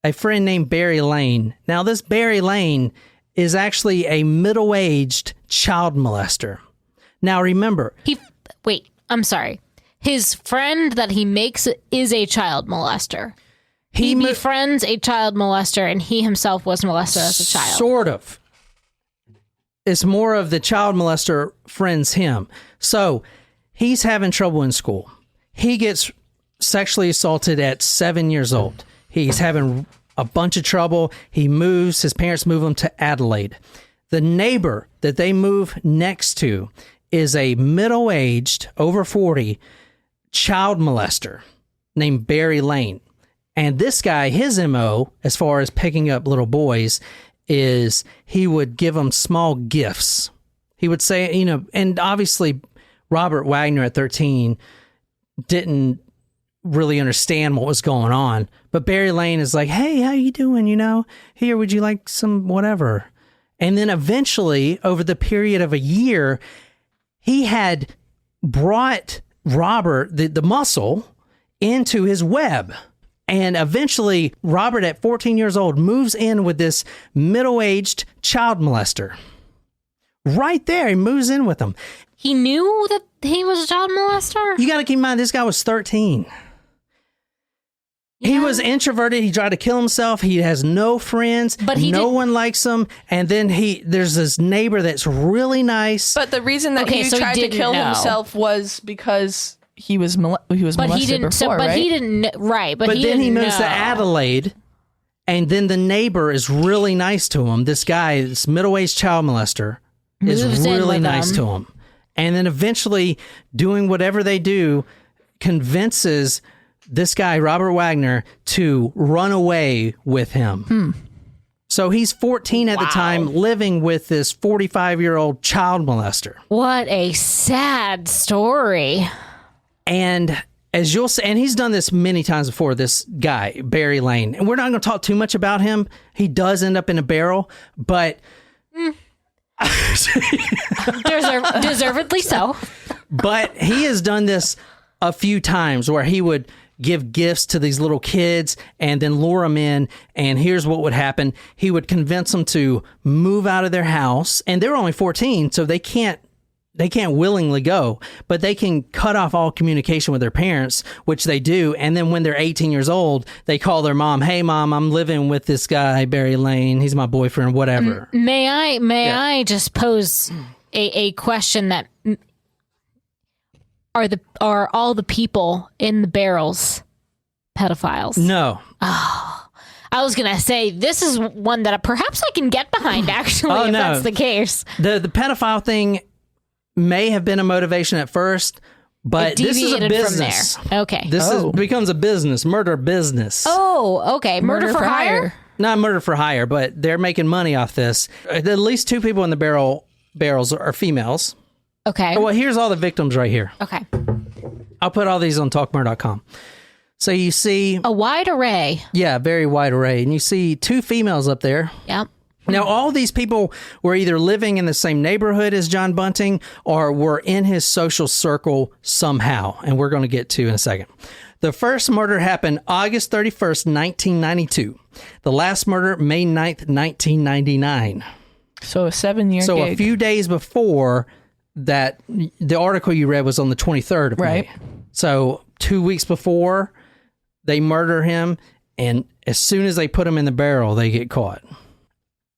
a friend named Barry Lane. Now, this Barry Lane is actually a middle-aged child molester. Now, remember,
I'm sorry. His friend that he makes is a child molester. He befriends a child molester, and he himself was molested as a child.
Sort of. It's more of the child molester friends him. So he's having trouble in school. He gets sexually assaulted at 7 years old. He's having a bunch of trouble. He moves. His parents move him to Adelaide. The neighbor that they move next to is a middle-aged, over 40, child molester named Barry Lane. And this guy, his MO, as far as picking up little boys, is he would give them small gifts. He would say, and obviously Robert Wagner at 13 didn't really understand what was going on. But Barry Lane is like, hey, how you doing? Here, would you like some whatever? And then eventually, over the period of a year, he had brought Robert, the muscle, into his web. And eventually, Robert, at 14 years old, moves in with this middle-aged child molester. Right there, he moves in with him.
He knew that he was a child molester?
You got to keep in mind, this guy was 13. He was introverted. He tried to kill himself. He has no friends.
But
no one likes him. And then there's this neighbor that's really nice.
But the reason that he tried to kill himself was because he was molested before, right?
But he didn't, right.
But then he moves to Adelaide, and then the neighbor is really nice to him. This guy, this middle-aged child molester, is really nice to him. And then eventually, doing whatever they do, convinces this guy, Robert Wagner, to run away with him. So he's 14 at the time, living with this 45-year-old child molester.
What a sad story.
And as you'll see, and he's done this many times before, this guy, Barry Lane. And we're not going to talk too much about him. He does end up in a barrel, but...
Deservedly so.
But he has done this a few times where he would give gifts to these little kids and then lure them in. And here's what would happen. He would convince them to move out of their house. And they're only 14, so they can't willingly go, but they can cut off all communication with their parents, which they do. And then when they're 18 years old, they call their mom, "Hey mom, I'm living with this guy, Barry Lane. He's my boyfriend," whatever.
May I just pose a question that are all the people in the barrels pedophiles?
No.
Oh, I was going to say, this is one that perhaps I can get behind, actually, if that's the case.
The pedophile thing may have been a motivation at first, but this is a business.
From there. Okay.
This becomes a business, murder business.
Oh, okay. Murder for hire?
Not murder for hire, but they're making money off this. At least 2 people in the barrels are females.
Okay.
Well, here's all the victims right here.
Okay.
I'll put all these on talkmurder.com. So you see...
a wide array.
Yeah, very wide array. And you see 2 females up there.
Yep.
Now, all these people were either living in the same neighborhood as John Bunting or were in his social circle somehow, and we're going to get to in a second. The first murder happened August 31st, 1992. The last murder, May 9th, 1999.
So a 7-year
So
gig.
a few days before that, the article you read was on the 23rd of May. So 2 weeks before, they murder him, and as soon as they put him in the barrel, they get caught.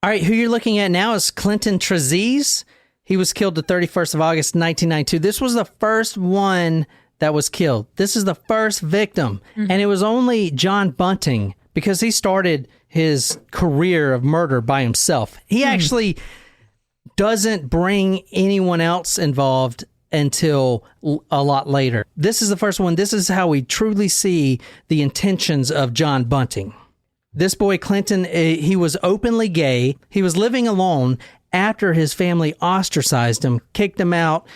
All right, who you're looking at now is Clinton Trezise. He was killed the 31st of August, 1992. This was the first one that was killed. This is the first victim. Mm-hmm. And it was only John Bunting, because he started his career of murder by himself. He actually doesn't bring anyone else involved until a lot later. This is the first one. This is how we truly see the intentions of John Bunting. This boy, Clinton, he was openly gay. He was living alone after his family ostracized him, kicked him out.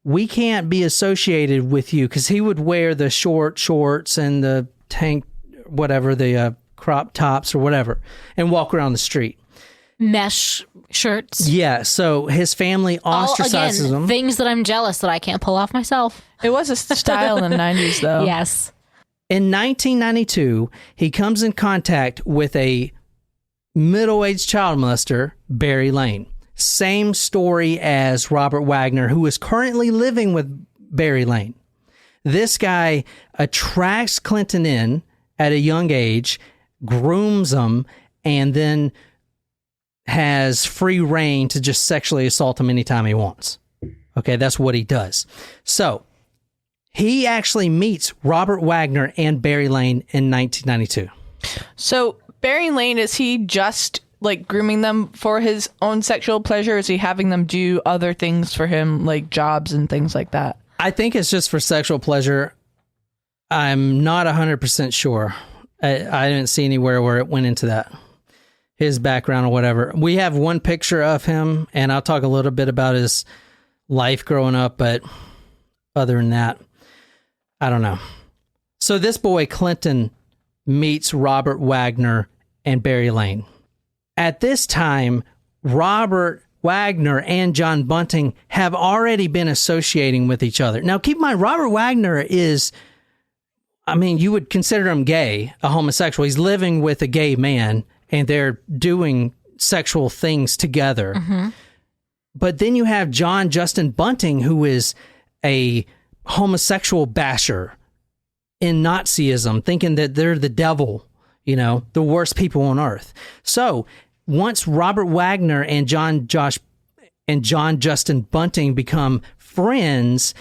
"We can't be associated with you," because he would wear the short shorts and the tank, whatever, the crop tops or whatever, and walk around the street.
Mesh shirts.
Yeah, so his family ostracizes him.
Things that I'm jealous that I can't pull off myself.
It was a style in the 90s, though.
Yes.
In 1992, he comes in contact with a middle-aged child molester, Barry Lane. Same story as Robert Wagner, who is currently living with Barry Lane. This guy attracts Clinton in at a young age, grooms him, and then has free reign to just sexually assault him anytime he wants. Okay, that's what he does. So he actually meets Robert Wagner and Barry Lane in 1992.
So Barry Lane, is he just like grooming them for his own sexual pleasure? Is he having them do other things for him, like jobs and things like that?
I think it's just for sexual pleasure. I'm not 100% sure. I didn't see anywhere where it went into that, his background or whatever. We have one picture of him, and I'll talk a little bit about his life growing up, but other than that, I don't know. So this boy, Clinton, meets Robert Wagner and Barry Lane. At this time, Robert Wagner and John Bunting have already been associating with each other. Now, keep in mind, Robert Wagner is I mean, you would consider him gay, a homosexual. He's living with a gay man and they're doing sexual things together.
Mm-hmm.
But then you have John Justin Bunting, who is a homosexual basher in Nazism, thinking that they're the devil, you know, the worst people on earth. So once Robert Wagner and John Justin Bunting become friends,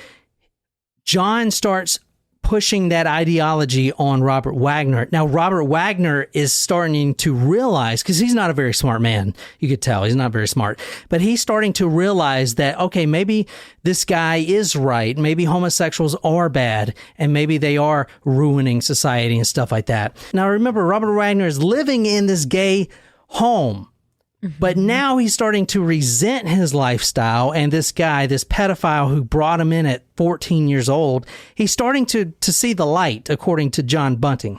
John starts pushing that ideology on Robert Wagner. Now, Robert Wagner is starting to realize, because he's not a very smart man, you could tell he's not very smart, but he's starting to realize that, okay, maybe this guy is right. Maybe homosexuals are bad, and maybe they are ruining society and stuff like that. Now, remember, Robert Wagner is living in this gay home. But now he's starting to resent his lifestyle, and this guy, this pedophile who brought him in at 14 years old, he's starting to see the light, according to John Bunting.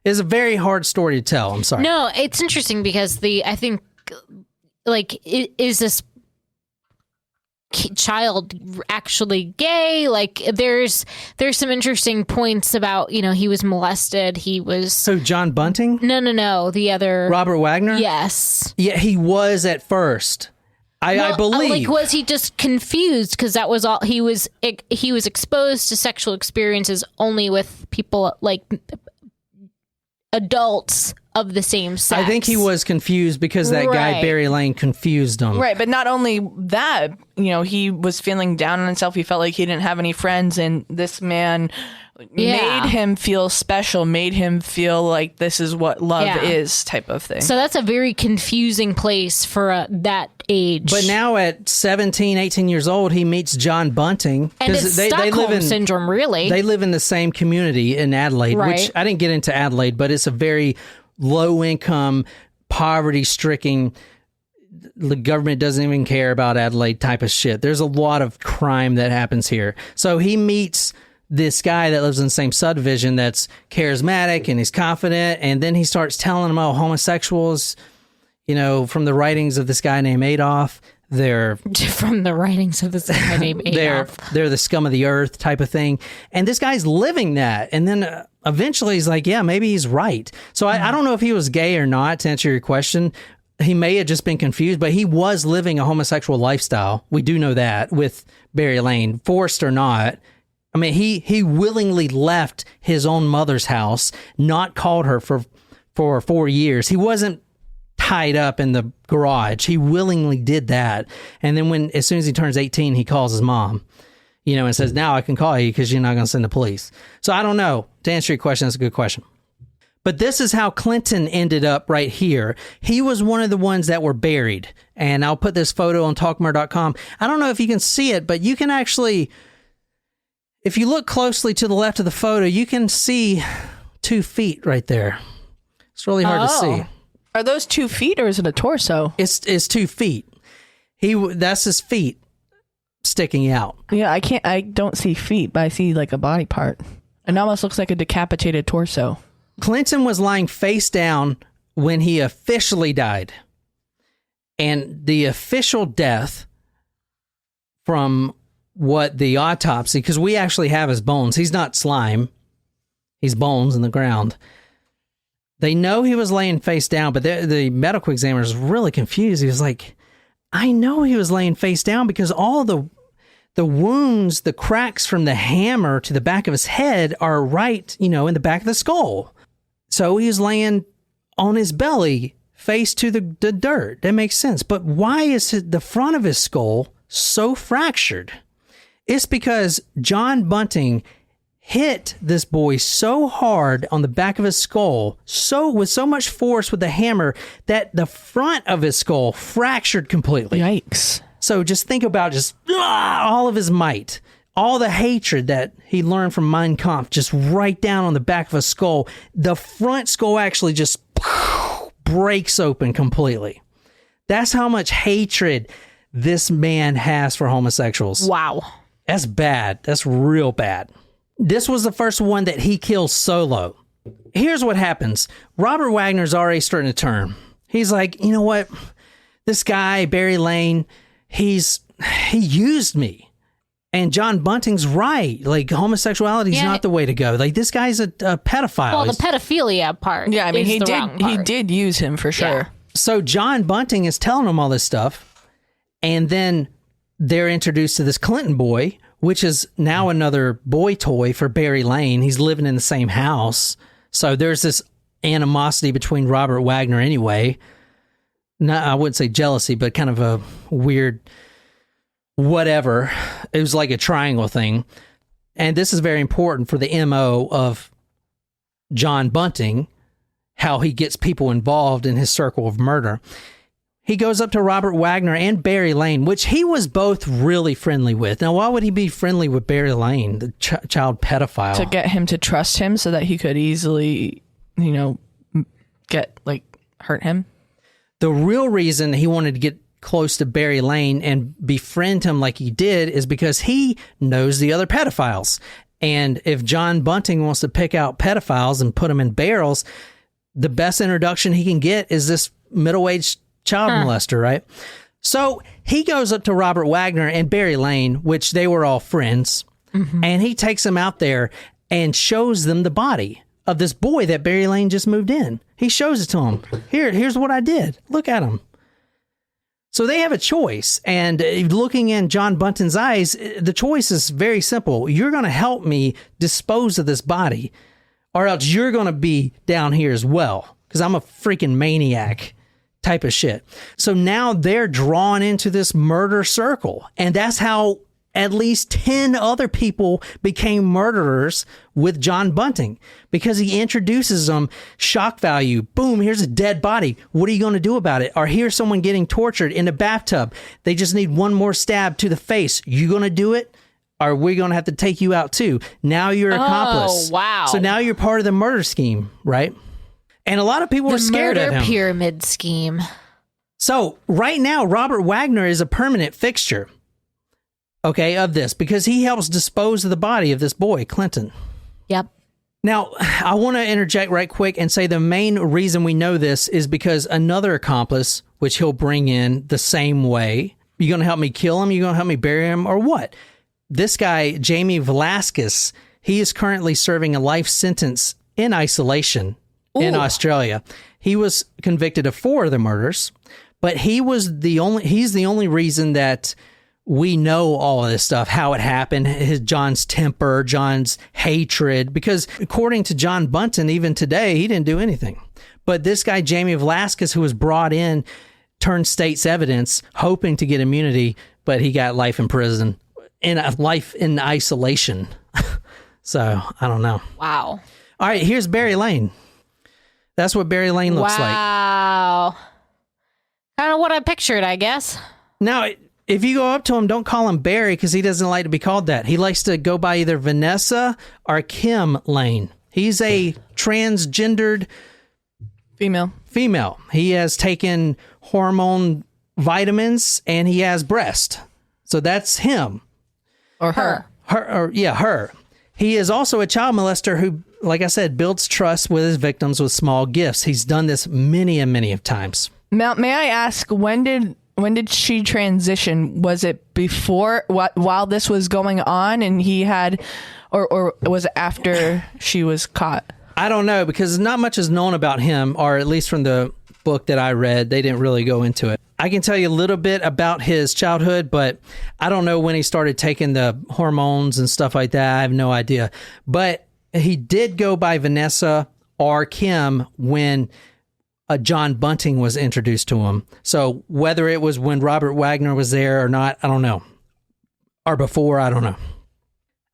It's a very hard story to tell. I'm sorry.
No, it's interesting because I think, like, is this child actually gay? Like, there's some interesting points about, you know, he was molested. He was...
So John Bunting?
No. The other...
Robert Wagner?
Yes.
Yeah, he was at first. I believe.
Like, was he just confused? Because that was all... He was exposed to sexual experiences only with people, like, adults of the same sex.
I think he was confused because that guy, Barry Lane, confused him.
Right, but not only that, you know, he was feeling down on himself. He felt like he didn't have any friends, and this man made him feel special, made him feel like this is what love is, type of thing.
So that's a very confusing place for that age.
But now at 17, 18 years old, he meets John Bunting.
And it's Stockholm Syndrome, really.
They live in the same community in Adelaide, which I didn't get into Adelaide, but it's a very low-income, poverty-stricken, the government doesn't even care about Adelaide type of shit. There's a lot of crime that happens here. So he meets this guy that lives in the same subdivision that's charismatic and he's confident, and then he starts telling him, oh, homosexuals, you know, from the writings of this guy named Adolf, they're...
From the writings of this guy named Adolf.
They're the scum of the earth type of thing. And this guy's living that. And then eventually he's like, yeah, maybe he's right. So I don't know if he was gay or not, to answer your question. He may have just been confused, but he was living a homosexual lifestyle. We do know that with Barry Lane, forced or not. I mean, he willingly left his own mother's house, not called her for 4 years. He wasn't tied up in the garage. He willingly did that. And then as soon as he turns 18, he calls his mom, you know, and says, now I can call you because you're not going to send the police. So I don't know. To answer your question, that's a good question. But this is how Clinton ended up right here. He was one of the ones that were buried. And I'll put this photo on talkmore.com. I don't know if you can see it, but you can actually, if you look closely to the left of the photo, you can see 2 feet right there. It's really hard to see.
Are those 2 feet or is it a torso?
It's 2 feet. That's his feet sticking out.
Yeah, I don't see feet, but I see like a body part. It almost looks like a decapitated torso.
Clinton was lying face down when he officially died. And the official death from what the autopsy, because we actually have his bones. He's not slime. He's bones in the ground. They know he was laying face down, but the medical examiner was really confused. He was like, I know he was laying face down because all the wounds, the cracks from the hammer to the back of his head are right, you know, in the back of the skull. So he was laying on his belly, face to the dirt. That makes sense. But why is the front of his skull so fractured? It's because John Bunting hit this boy so hard on the back of his skull, with so much force with the hammer, that the front of his skull fractured completely.
Yikes.
So just think about all of his might, all the hatred that he learned from Mein Kampf, just right down on the back of his skull. The front skull actually just breaks open completely. That's how much hatred this man has for homosexuals.
Wow.
That's bad. That's real bad. This was the first one that he killed solo. Here's what happens. Robert Wagner's already starting to turn. He's like, you know what? This guy, Barry Lane, he used me. And John Bunting's right. Like, homosexuality is not the way to go. Like, this guy's a pedophile.
Well, the pedophilia part.
Yeah, I mean,
is the wrong part.
he did use him for sure.
Yeah.
So John Bunting is telling him all this stuff, and then they're introduced to this Clinton boy, which is now another boy toy for Barry Lane. He's living in the same house. So there's this animosity between Robert Wagner anyway. I wouldn't say jealousy, but kind of a weird whatever. It was like a triangle thing. And this is very important for the MO of John Bunting, how he gets people involved in his circle of murder. He goes up to Robert Wagner and Barry Lane, which he was both really friendly with. Now, why would he be friendly with Barry Lane, the child pedophile?
To get him to trust him so that he could easily, hurt him.
The real reason he wanted to get close to Barry Lane and befriend him like he did is because he knows the other pedophiles. And if John Bunting wants to pick out pedophiles and put them in barrels, the best introduction he can get is this middle-aged child molester, right? So he goes up to Robert Wagner and Barry Lane, which they were all friends, and he takes them out there and shows them the body of this boy that Barry Lane just moved in. He shows it to him. Here's what I did. Look at him. So they have a choice, and looking in John Bunting's eyes, the choice is very simple. You're going to help me dispose of this body, or else you're going to be down here as well, because I'm a freaking maniac type of shit. So now they're drawn into this murder circle, and that's how at least 10 other people became murderers with John Bunting, because he introduces them, shock value. Boom, here's a dead body. What are you going to do about it? Or here's someone getting tortured in a bathtub. They just need one more stab to the face. You going to do it? Or we're going to have to take you out too. Now you're an accomplice.
Oh, wow.
So now you're part of the murder scheme, right? And a lot of people are scared of him.
The pyramid scheme.
So right now, Robert Wagner is a permanent fixture, okay, of this, because he helps dispose of the body of this boy, Clinton.
Yep.
Now, I want to interject right quick and say the main reason we know this is because another accomplice, which he'll bring in the same way, you going to help me kill him? You going to help me bury him, or what? This guy, Jamie Velasquez, he is currently serving a life sentence in isolation in Australia. He was convicted of 4 of the murders, but he's the only reason that we know all of this stuff, how it happened, John's temper, John's hatred, because according to John Bunting, even today, he didn't do anything. But this guy, Jamie Velasquez, who was brought in, turned state's evidence, hoping to get immunity, but he got life in prison, life in isolation. So, I don't know.
Wow.
All right, here's Barry Lane. That's what Barry Lane looks like.
Wow. Kind of what I pictured, I guess.
Now, if you go up to him, don't call him Barry, because he doesn't like to be called that. He likes to go by either Vanessa or Kim Lane. He's a transgendered female. He has taken hormone vitamins, and he has breast. So that's him.
Or her.
Her. He is also a child molester who, like I said, builds trust with his victims with small gifts. He's done this many and many of times.
May I ask, when did she transition? Was it before, while this was going on, and he had, or was it after she was caught?
I don't know, because not much is known about him, or at least from the book that I read, they didn't really go into it. I can tell you a little bit about his childhood, but I don't know when he started taking the hormones and stuff like that. I have no idea. But he did go by Vanessa or Kim when John Bunting was introduced to him. So whether it was when Robert Wagner was there or not, I don't know. Or before, I don't know.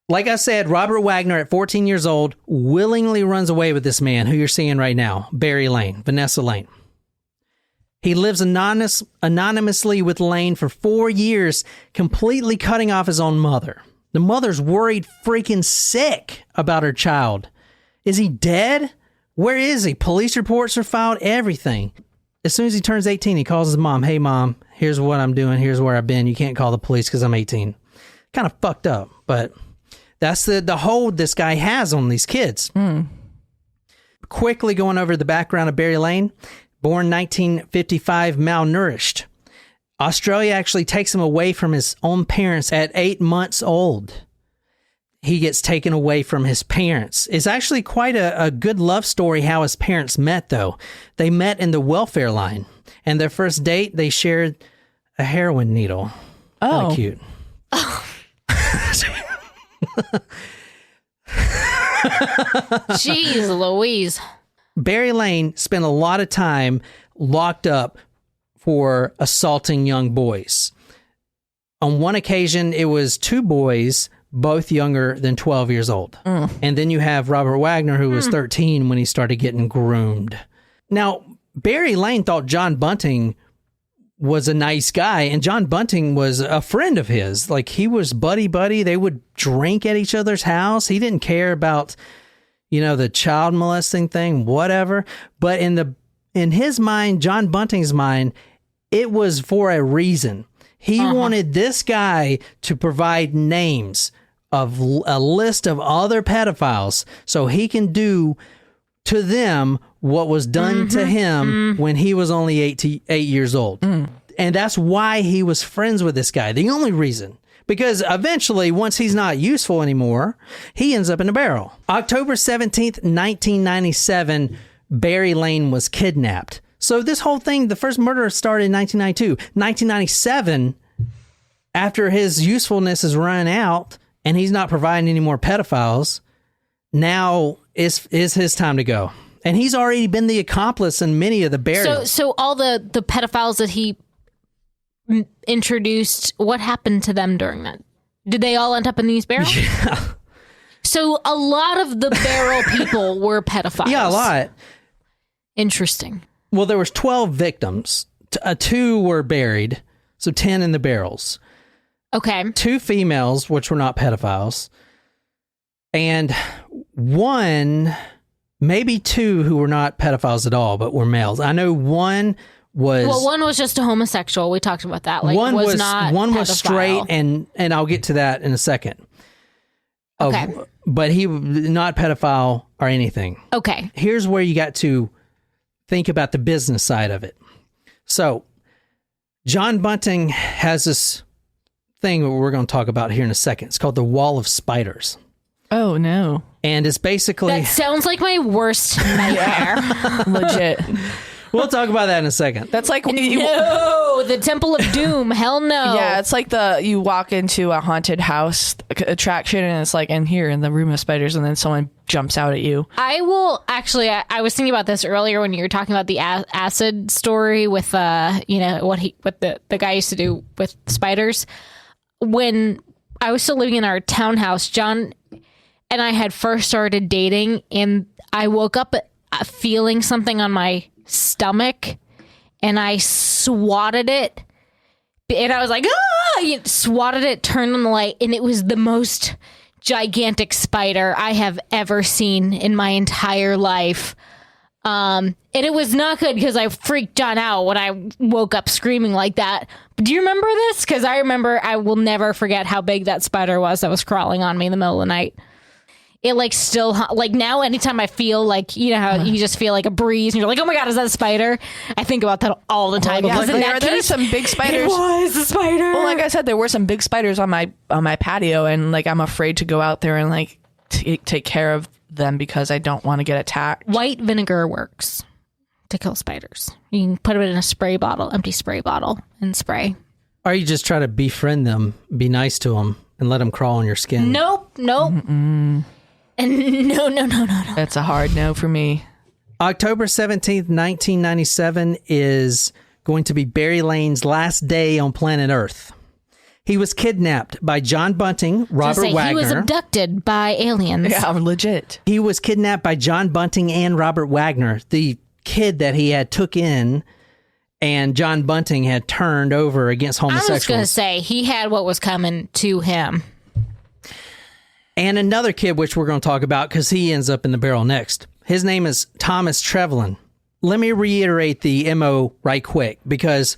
Like I said, Robert Wagner at 14 years old willingly runs away with this man who you're seeing right now, Barry Lane, Vanessa Lane. He lives anonymously with Lane for 4 years, completely cutting off his own mother. The mother's worried freaking sick about her child. Is he dead? Where is he? Police reports are filed, everything. As soon as he turns 18, he calls his mom. Hey, Mom, here's what I'm doing. Here's where I've been. You can't call the police because I'm 18. Kind of fucked up, but that's the hold this guy has on these kids. Quickly going over the background of Barry Lane. Born 1955, malnourished. Australia actually takes him away from his own parents at 8 months old. He gets taken away from his parents. It's actually quite a good love story how his parents met, though. They met in the welfare line, and their first date, they shared a heroin needle.
Oh.
Kinda cute.
Jeez Louise.
Barry Lane spent a lot of time locked up for assaulting young boys. On one occasion, it was 2 boys, both younger than 12 years old. And then you have Robert Wagner, who was 13 when he started getting groomed. Now, Barry Lane thought John Bunting was a nice guy, and John Bunting was a friend of his. Like, he was buddy-buddy. They would drink at each other's house. He didn't care about, the child molesting thing, whatever. But in his mind, John Bunting's mind, it was for a reason. He wanted this guy to provide names of a list of other pedophiles so he can do to them what was done to him when he was only 8 years old. And that's why he was friends with this guy. The only reason. Because eventually, once he's not useful anymore, he ends up in a barrel. October 17th, 1997, Barry Lane was kidnapped. So this whole thing, the first murder started in 1992. 1997, after his usefulness is run out and he's not providing any more pedophiles, now is his time to go. And he's already been the accomplice in many of the burials.
So all the pedophiles that he introduced, what happened to them during that? Did they all end up in these barrels?
Yeah.
So a lot of the barrel people were pedophiles.
Yeah, a lot.
Interesting.
Well, there was 12 victims. 2 were buried, so 10 in the barrels.
Okay.
2 females, which were not pedophiles, and 1, maybe 2 who were not pedophiles at all, but were males. I know one was...
Well, one was just a homosexual. We talked about that. Like,
one was
not
one
pedophile.
was straight, and I'll get to that in a second.
Okay.
But he not pedophile or anything.
Okay.
Here's where you got to think about the business side of it. So, John Bunting has this thing that we're going to talk about here in a second. It's called the Wall of Spiders.
Oh, no.
And it's basically...
That sounds like my worst nightmare.
Legit.
We'll talk about that in a second.
That's like...
No, the Temple of Doom. Hell no.
Yeah, it's like you walk into a haunted house attraction and it's like, in here in the room of spiders, and then someone jumps out at you.
I will actually, I was thinking about this earlier when you were talking about the acid story with, what the guy used to do with spiders. When I was still living in our townhouse, John and I had first started dating, and I woke up feeling something on my stomach, and I swatted it, and I was like, swatted it, turned on the light, and it was the most gigantic spider I have ever seen in my entire life. And it was not good because I freaked John out when I woke up screaming like that. But do you remember this? Because I will never forget how big that spider was that was crawling on me in the middle of the night. It still, now anytime I feel how you just feel like a breeze and you're like, oh my God, is that a spider? I think about that all the time.
Yeah,
Because in that
there were
case,
some big spiders.
It was a spider.
Well, like I said, there were some big spiders on my patio, and I'm afraid to go out there and take care of them because I don't want to get attacked.
White vinegar works to kill spiders. You can put it in a empty spray bottle, and spray.
Or you just try to befriend them, be nice to them, and let them crawl on your skin.
Nope. And no.
That's a hard no for me.
October 17th, 1997 is going to be Barry Lane's last day on planet Earth. He was kidnapped by John Bunting, Robert Wagner.
He was abducted by aliens.
Yeah, legit.
He was kidnapped by John Bunting and Robert Wagner, the kid that he had took in, and John Bunting had turned over against homosexuals.
I was going to say, he had what was coming to him.
And another kid, which we're going to talk about because he ends up in the barrel next. His name is Thomas Trevelyan. Let me reiterate the MO right quick, because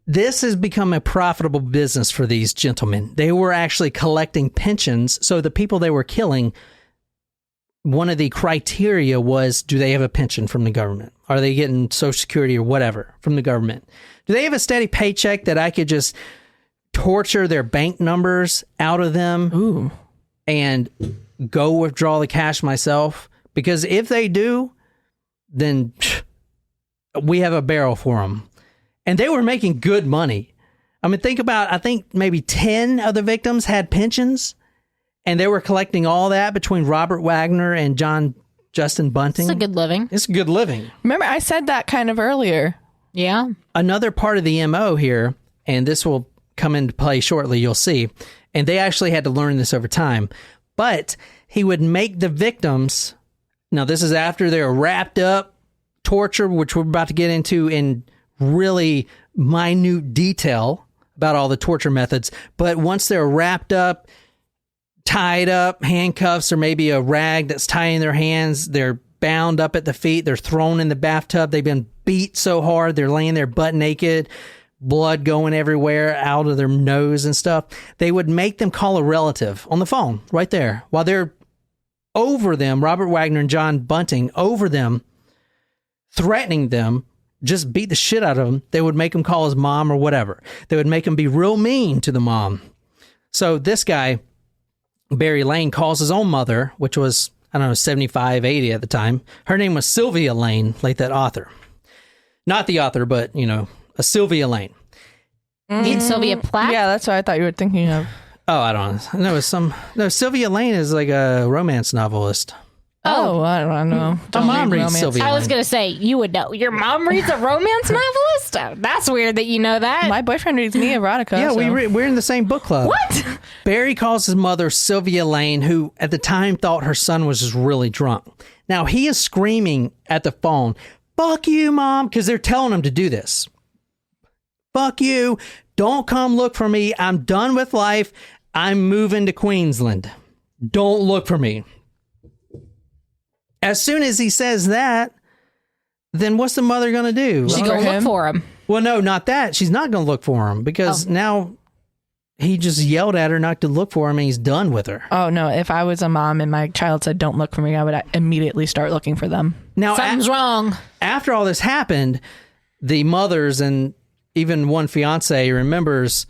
this has become a profitable business for these gentlemen. They were actually collecting pensions. So the people they were killing, one of the criteria was, do they have a pension from the government? Are they getting Social Security or whatever from the government? Do they have a steady paycheck that I could just torture their bank numbers out of them and go withdraw the cash myself? Because if they do, then we have a barrel for them. And they were making good money. I mean, I think maybe 10 of the victims had pensions, and they were collecting all that between Robert Wagner and Justin Bunting.
It's a good living.
It's good living.
Remember, I said that kind of earlier.
Yeah.
Another part of the MO here, and this will come into play shortly, you'll see, and they actually had to learn this over time, but he would make the victims, now this is after they're wrapped up, tortured, which we're about to get into in really minute detail about all the torture methods, but once they're wrapped up, tied up, handcuffs, or maybe a rag that's tying their hands, they're bound up at the feet, they're thrown in the bathtub, they've been beat so hard, they're laying there butt naked, blood going everywhere out of their nose and stuff. They would make them call a relative on the phone right there while they're over them, Robert Wagner and John Bunting, over them, threatening them, just beat the shit out of them. They would make him call his mom or whatever. They would make him be real mean to the mom. So this guy, Barry Lane, calls his own mother, which was, I don't know, 75, 80 at the time. Her name was Sylvia Lane, like that author. Not the author, but, a Sylvia Lane.
Need Sylvia Plath?
Yeah, that's what I thought you were thinking of.
Oh, I don't know. No, Sylvia Lane is like a romance novelist.
Oh, I don't know.
My mom reads Sylvia
I was
Lane.
going to say, you would know. Your mom reads a romance novelist? Oh, that's weird that you know that.
My boyfriend reads me erotica.
Yeah,
so.
we're in the same book club.
What?
Barry calls his mother Sylvia Lane, who at the time thought her son was just really drunk. Now, he is screaming at the phone, "Fuck you, Mom," because they're telling him to do this. "Fuck you. Don't come look for me. I'm done with life. I'm moving to Queensland. Don't look for me." As soon as he says that, then what's the mother going to do?
She go look for him.
Well, no, not that. She's not going to look for him because now he just yelled at her not to look for him and he's done with her.
Oh, no. If I was a mom and my child said, "Don't look for me," I would immediately start looking for them.
Now,
Something's wrong.
After all this happened, the mothers and even one fiance remembers,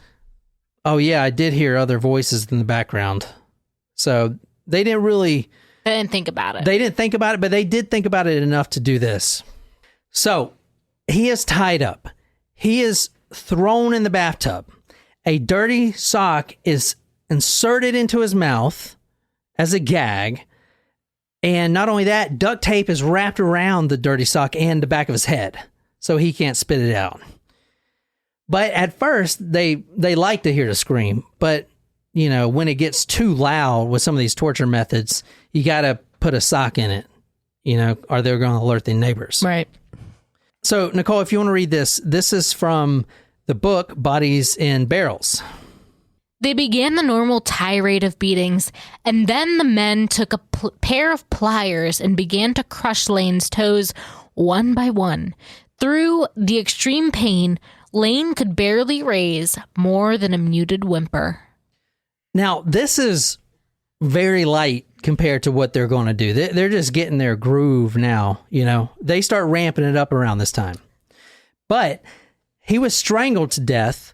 "Oh, yeah, I did hear other voices in the background." So they didn't really...
They didn't think about it.
They didn't think about it, but they did think about it enough to do this. So he is tied up. He is thrown in the bathtub. A dirty sock is inserted into his mouth as a gag. And not only that, duct tape is wrapped around the dirty sock and the back of his head, so he can't spit it out. But at first, they like to hear the scream. But, when it gets too loud with some of these torture methods, you got to put a sock in it, or they're going to alert the neighbors.
Right.
So, Nicole, if you want to read this is from the book Bodies in Barrels.
They began the normal tirade of beatings, and then the men took a pair of pliers and began to crush Lane's toes one by one. Through the extreme pain, Lane could barely raise more than a muted whimper. Now,
this is very light compared to what they're going to do. They're just getting their groove now, They start ramping it up around this time. But he was strangled to death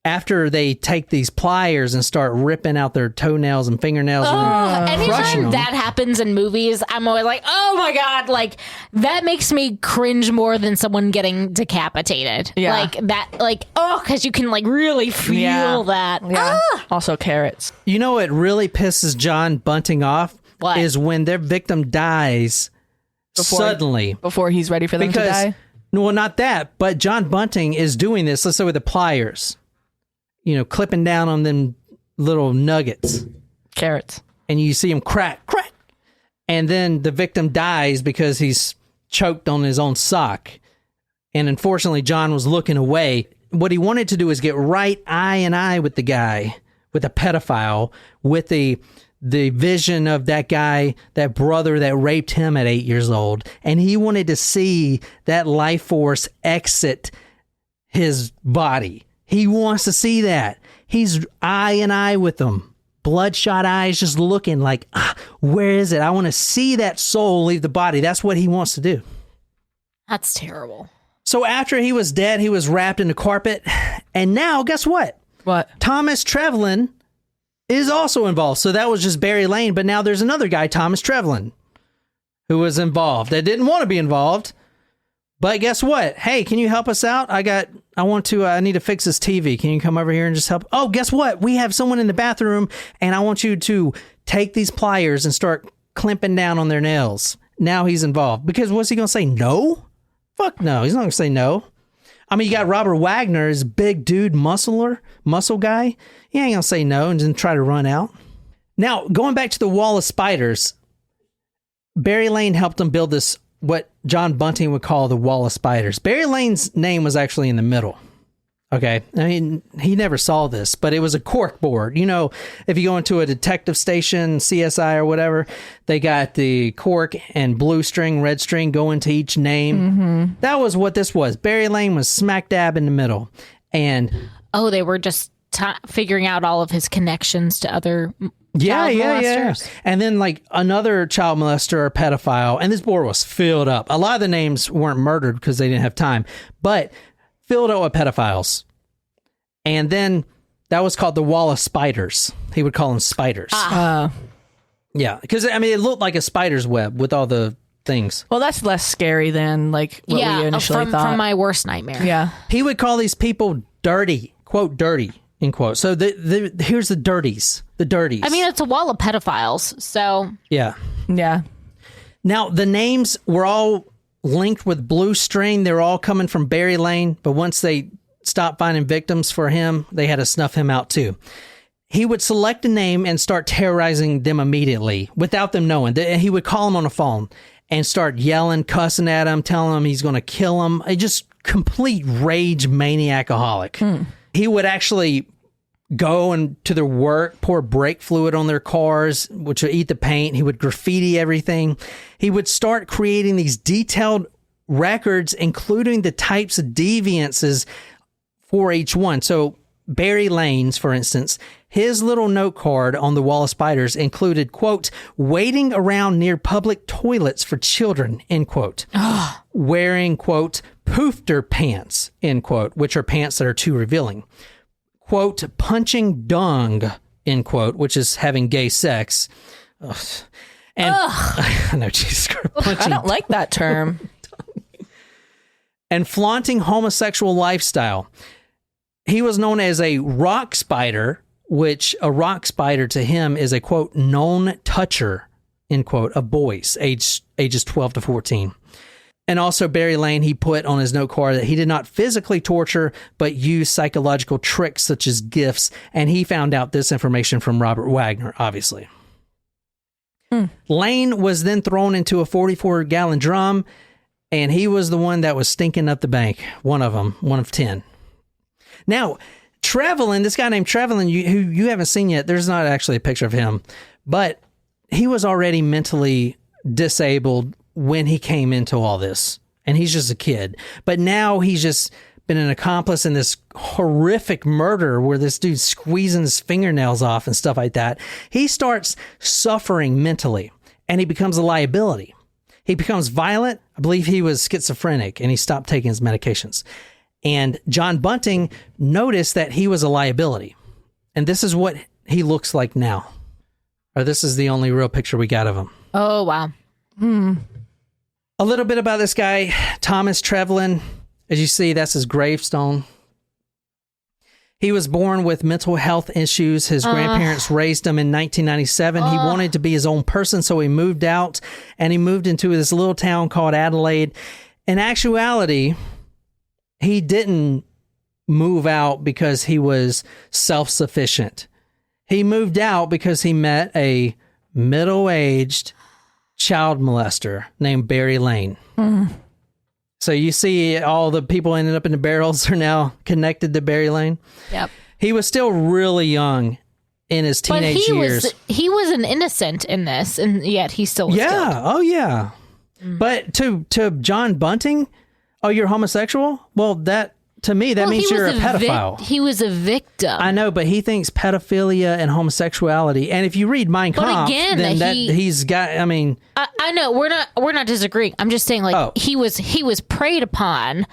after they take these pliers and start ripping out their toenails and fingernails and crushing
anytime
them.
that happens in movies, I'm always like, oh my God, like that makes me cringe more than someone getting decapitated.
Yeah.
Like that, because you can really feel that.
Yeah. Also carrots.
You know what really pisses John Bunting off?
What?
Is when their victim dies suddenly.
Before he's ready for them to die?
Well, not that, but John Bunting is doing this, let's say with the pliers, clipping down on them little nuggets.
Carrots.
And you see him crack. And then the victim dies because he's choked on his own sock. And unfortunately, John was looking away. What he wanted to do is get right eye and eye with the guy, with the pedophile, with the vision of that guy, that brother that raped him at 8 years old. And he wanted to see that life force exit his body. He wants to see that. He's eye and eye with them. Bloodshot eyes, just looking like, where is it? I want to see that soul leave the body. That's what he wants to do.
That's terrible.
So after he was dead, he was wrapped in the carpet. And now, guess what?
What?
Thomas Trevelyan is also involved. So that was just Barry Lane. But now there's another guy, Thomas Trevelyan, who was involved. That didn't want to be involved. But guess what? Hey, can you help us out? I need to fix this TV. Can you come over here and just help? Oh, guess what? We have someone in the bathroom, and I want you to take these pliers and start clamping down on their nails. Now he's involved. Because what's he going to say? No? Fuck no. He's not going to say no. I mean, you got Robert Wagner, his big dude, muscle guy. He ain't going to say no and then try to run out. Now, going back to the wall of spiders, Barry Lane helped him build this, what John Bunting would call the wall of spiders. Barry Lane's name was actually in the middle. Okay. I mean, he never saw this, but it was a cork board. You know, if you go into a detective station, CSI or whatever, they got the cork and blue string, red string go into each name. Mm-hmm. That was what this was. Barry Lane was smack dab in the middle. And
they were just figuring out all of his connections to other child molesters.
And then like another child molester or pedophile, and this board was filled up. A lot of the names weren't murdered because they didn't have time, but filled up with pedophiles. And then that was called the wall of spiders. He would call them spiders. Yeah, because I mean it looked like a spider's web with all the things.
Well, that's less scary than like what we initially thought.
From my worst nightmare.
Yeah.
He would call these people dirty, quote, dirty, end quote. So here's the dirties. The dirties.
I mean, it's a wall of pedophiles, so...
Yeah.
Yeah.
Now, the names were all linked with blue string. They were all coming from Barry Lane, but once they stopped finding victims for him, they had to snuff him out too. He would select a name and start terrorizing them immediately without them knowing. He would call them on the phone and start yelling, cussing at them, telling them he's going to kill them. A just complete rage maniacaholic. He would actually go and to their work, pour brake fluid on their cars, which would eat the paint. He would graffiti everything. He would start creating these detailed records, including the types of deviances for each one. So Barry Lane's, for instance, his little note card on the wall of spiders included, quote, waiting around near public toilets for children, end quote. Wearing, quote, poofter pants, end quote, which are pants that are too revealing. Quote, punching dung, end quote, which is having gay sex. Ugh. And I know, Jesus Christ,
I don't like that term.
And flaunting homosexual lifestyle. He was known as a rock spider, which a rock spider to him is a, quote, known toucher, end quote, of boys ages 12 to 14. And also Barry Lane, he put on his note card that he did not physically torture, but use psychological tricks such as gifts. And he found out this information from Robert Wagner, obviously. Lane was then thrown into a 44-gallon drum, and he was the one that was stinking up the bank. One of them, one of 10. Now, Trevelyan, this guy named Trevelyan, who you haven't seen yet, there's not actually a picture of him, but he was already mentally disabled when he came into all this, and he's just a kid. But now he's just been an accomplice in this horrific murder where this dude's squeezing his fingernails off and stuff like that. He starts suffering mentally, and he becomes a liability. He becomes violent. I believe he was schizophrenic, and he stopped taking his medications. And John Bunting noticed that he was a liability. And this is what he looks like now. Or this is the only real picture we got of him.
Oh, wow.
A little bit about this guy, Thomas Trevelyan. As you see, that's his gravestone. He was born with mental health issues. His grandparents raised him in 1997. He wanted to be his own person, so he moved out, and he moved into this little town called Adelaide. In actuality, he didn't move out because he was self-sufficient. He moved out because he met a middle-aged child molester named Barry Lane. So you see all the people ended up in the barrels are now connected to Barry Lane.
Yep.
He was still really young in his teenage years.
He was an innocent in this, and yet he still was killed.
Oh, yeah. But to John Bunting, oh, you're homosexual? Well, that to me, that means you're a pedophile.
He was a victim.
I know, but he thinks pedophilia and homosexuality. And if you read Mein Kampf,
again,
then he's got. I mean,
I know we're not disagreeing. I'm just saying, like, he was preyed upon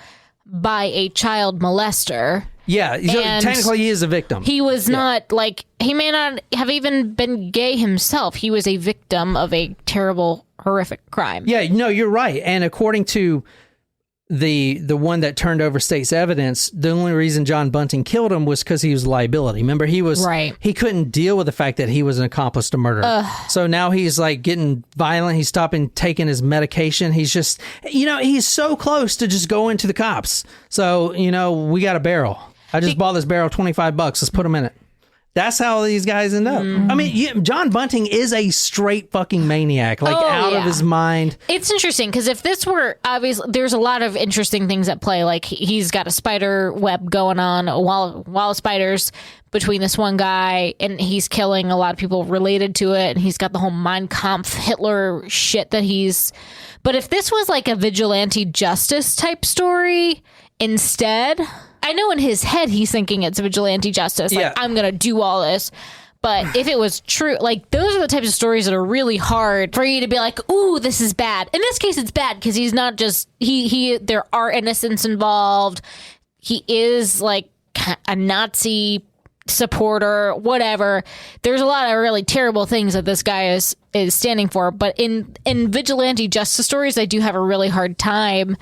by a child molester.
Yeah, technically he is a victim.
He was not, like, he may not have even been gay himself. He was a victim of a terrible, horrific crime.
Yeah, no, you're right. And according to the one that turned over state's evidence, the only reason John Bunting killed him was because he was a liability. Remember, he couldn't deal with the fact that he was an accomplice to murder. So now he's like getting violent. He's stopping taking his medication. He's just, he's so close to just going to the cops. So, we got a barrel. I just bought this barrel, $25. Let's put him in it. That's how these guys end up. I mean, John Bunting is a straight fucking maniac, out of his mind.
It's interesting because if this were obviously, there's a lot of interesting things at play. Like he's got a spider web going on, a wall of spiders between this one guy, and he's killing a lot of people related to it. And he's got the whole Mein Kampf Hitler shit that he's. But if this was like a vigilante justice type story instead. I know in his head he's thinking it's vigilante justice. Like, I'm going to do all this. But if it was true, like, those are the types of stories that are really hard for you to be like, ooh, this is bad. In this case, it's bad because he's not just, there are innocents involved. He is, like, a Nazi supporter, whatever. There's a lot of really terrible things that this guy is standing for. But in vigilante justice stories, I do have a really hard time,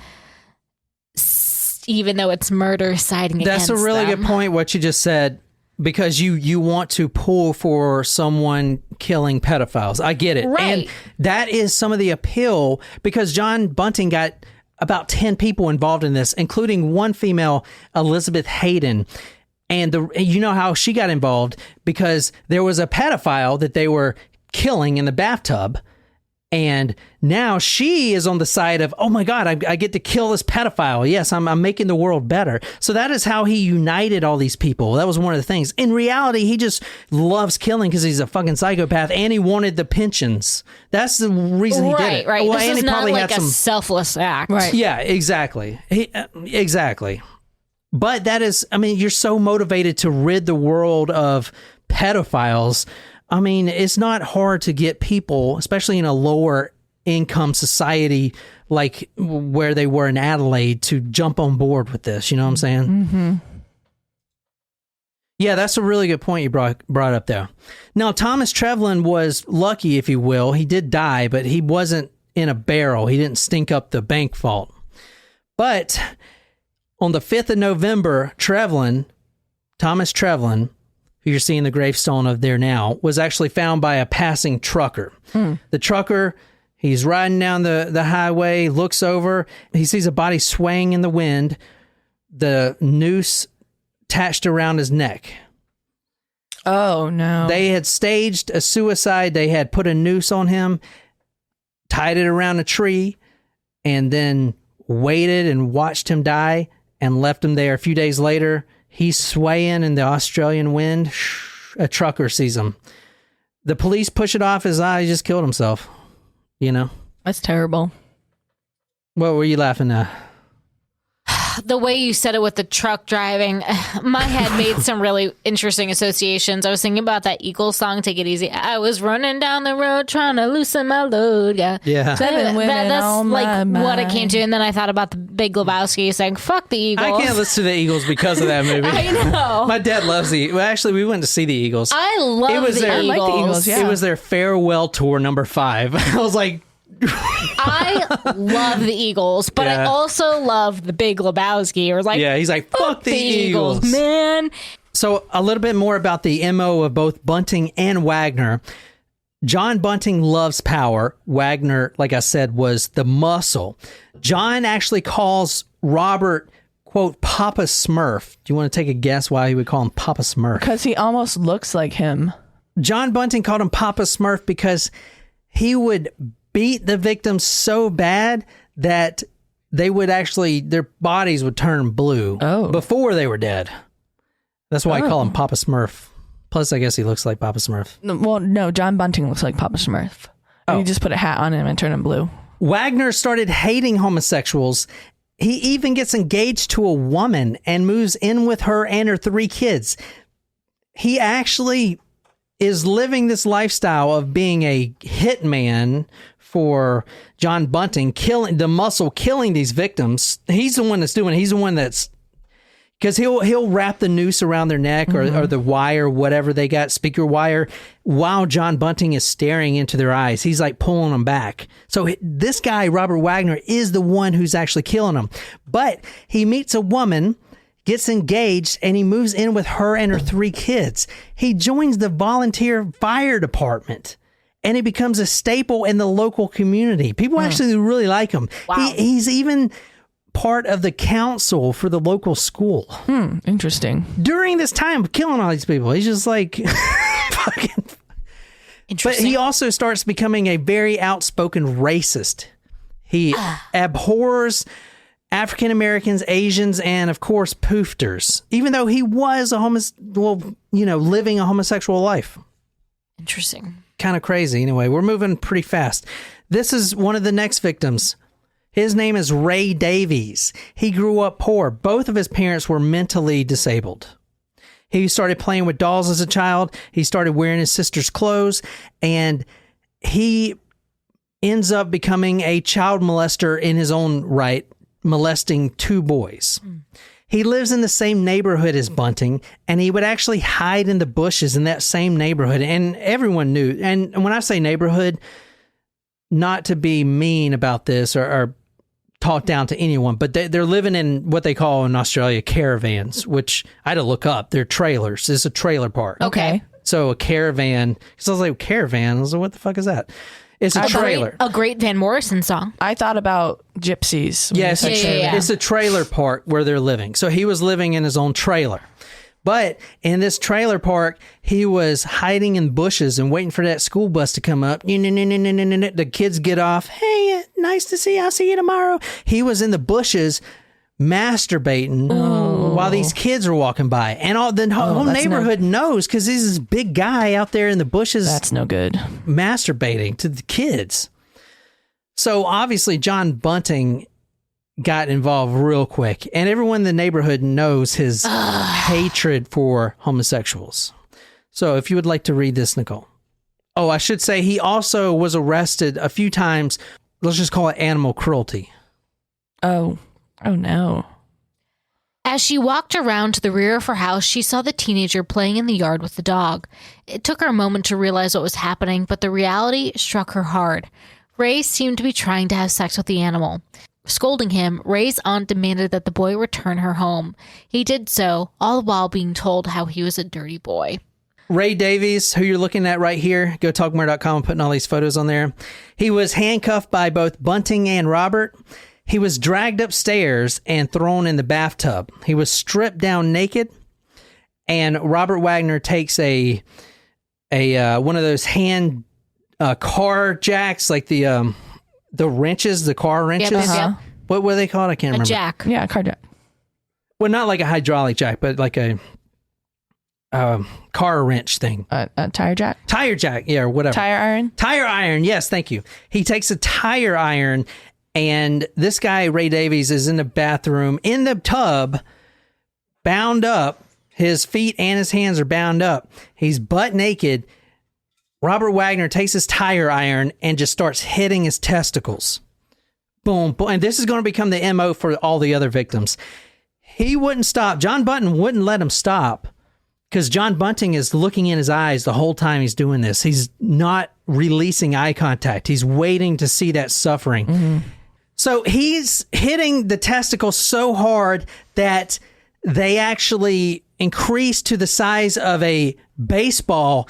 even though it's murder siding against them.
That's a really good point, what you just said, because you want to pull for someone killing pedophiles. I get it.
Right.
And that is some of the appeal, because John Bunting got about 10 people involved in this, including one female, Elizabeth Hayden. And you know how she got involved? Because there was a pedophile that they were killing in the bathtub. And now she is on the side of, oh my God, I get to kill this pedophile. Yes, I'm making the world better. So that is how he united all these people. That was one of the things. In reality, he just loves killing because he's a fucking psychopath, and he wanted the pensions. That's the reason he did it.
Right,
well,
this
and
is
he
not
probably
like
had
a selfless act.
Right.
Yeah, exactly. Exactly. But that is, I mean, you're so motivated to rid the world of pedophiles. I mean, it's not hard to get people, especially in a lower income society like where they were in Adelaide, to jump on board with this. You know what I'm saying? Mm-hmm. Yeah, that's a really good point you brought up there. Now, Thomas Trevelyan was lucky, if you will. He did die, but he wasn't in a barrel. He didn't stink up the bank vault. But on the 5th of November, Thomas Trevelyan, who you're seeing the gravestone of there now, was actually found by a passing trucker. The trucker, he's riding down the highway, looks over, he sees a body swaying in the wind, the noose attached around his neck.
Oh, no.
They had staged a suicide. They had put a noose on him, tied it around a tree, and then waited and watched him die and left him there. A few days later, he's swaying in the Australian wind. A trucker sees him. The police push it off his eye. He just killed himself. You know?
That's terrible.
What were you laughing at?
The way you said it with the truck driving, my head made some really interesting associations. I was thinking about that Eagles song, Take It Easy. I was running down the road trying to loosen my load. Yeah.
Yeah.
That's like what it came to. And then I thought about the Big Lebowski saying, fuck the Eagles.
I can't listen to the Eagles because of that movie.
I know.
My dad loves well, actually, we went to see the Eagles.
I love
it was
the
their,
Eagles.
I like the Eagles, yeah.
It was their farewell tour number 5. I was like...
I love the Eagles, but I also love the Big Lebowski. Or like,
yeah, he's like, fuck the Eagles,
man.
So a little bit more about the MO of both Bunting and Wagner. John Bunting loves power. Wagner, like I said, was the muscle. John actually calls Robert, quote, Papa Smurf. Do you want to take a guess why he would call him Papa Smurf?
Because he almost looks like him.
John Bunting called him Papa Smurf because he would beat the victims so bad that they would actually, their bodies would turn blue before they were dead. That's why I call him Papa Smurf. Plus, I guess he looks like Papa Smurf.
Well, no, John Bunting looks like Papa Smurf. You just put a hat on him and turn him blue.
Wagner started hating homosexuals He even gets engaged to a woman and moves in with her and her 3 kids. He actually is living this lifestyle of being a hitman for John Bunting, killing these victims. He's the one that's doing it. He's the one that's, because he'll wrap the noose around their neck or the wire, whatever they got, speaker wire, while John Bunting is staring into their eyes. He's like pulling them back. So this guy, Robert Wagner, is the one who's actually killing them. But he meets a woman, gets engaged, and he moves in with her and her 3 kids. He joins the volunteer fire department, and he becomes a staple in the local community. People actually really like him.
Wow.
He's even part of the council for the local school.
Interesting.
During this time of killing all these people, he's just like fucking. But
Interesting.
he also starts becoming a very outspoken racist. He abhors African Americans, Asians, and of course poofters, even though he was living a homosexual life.
Interesting.
Kind of crazy. Anyway, we're moving pretty fast. This is one of the next victims. His name is Ray Davies. He grew up poor. Both of his parents were mentally disabled. He started playing with dolls as a child. He started wearing his sister's clothes, and he ends up becoming a child molester in his own right, molesting 2 boys. He lives in the same neighborhood as Bunting, and he would actually hide in the bushes in that same neighborhood, and everyone knew. And when I say neighborhood, not to be mean about this or talk down to anyone, but they're living in what they call in Australia caravans, which I had to look up. They're trailers. It's a trailer park.
Okay.
So a caravan, because I was like, caravan? I was like, what the fuck is that? It's a trailer.
A great Van Morrison song.
I thought about gypsies.
Yes,
Yeah.
it's a trailer park where they're living. So he was living in his own trailer. But in this trailer park, he was hiding in bushes and waiting for that school bus to come up. The kids get off. Hey, nice to see you. I'll see you tomorrow. He was in the bushes masturbating while these kids are walking by. And the whole neighborhood knows because he's this big guy out there in the bushes.
That's no good.
Masturbating to the kids. So obviously John Bunting got involved real quick, and everyone in the neighborhood knows his hatred for homosexuals. So if you would like to read this, Nicole. Oh, I should say he also was arrested a few times. Let's just call it animal cruelty.
Oh no.
As she walked around to the rear of her house, she saw the teenager playing in the yard with the dog. It took her a moment to realize what was happening, but the reality struck her hard. Ray seemed to be trying to have sex with the animal. Scolding him, Ray's aunt demanded that the boy return her home. He did so, all the while being told how he was a dirty boy.
Ray Davies, who you're looking at right here, go talkmore.com and putting all these photos on there. He was handcuffed by both Bunting and Robert. He was dragged upstairs and thrown in the bathtub. He was stripped down naked, and Robert Wagner takes a one of those hand car jacks, like the wrenches, the car wrenches.
Yep.
What were they called? I can't remember.
A jack.
Yeah, car jack.
Well, not like a hydraulic jack, but like a car wrench thing.
A tire jack.
Tire jack, yeah, or whatever.
Tire iron.
Tire iron, yes, thank you. He takes a tire iron, and this guy, Ray Davies, is in the bathroom, in the tub, bound up. His feet and his hands are bound up. He's butt naked. Robert Wagner takes his tire iron and just starts hitting his testicles. Boom, boom. And this is going to become the MO for all the other victims. He wouldn't stop. John Bunting wouldn't let him stop because John Bunting is looking in his eyes the whole time he's doing this. He's not releasing eye contact. He's waiting to see that suffering. Mm-hmm. So he's hitting the testicles so hard that they actually increase to the size of a baseball,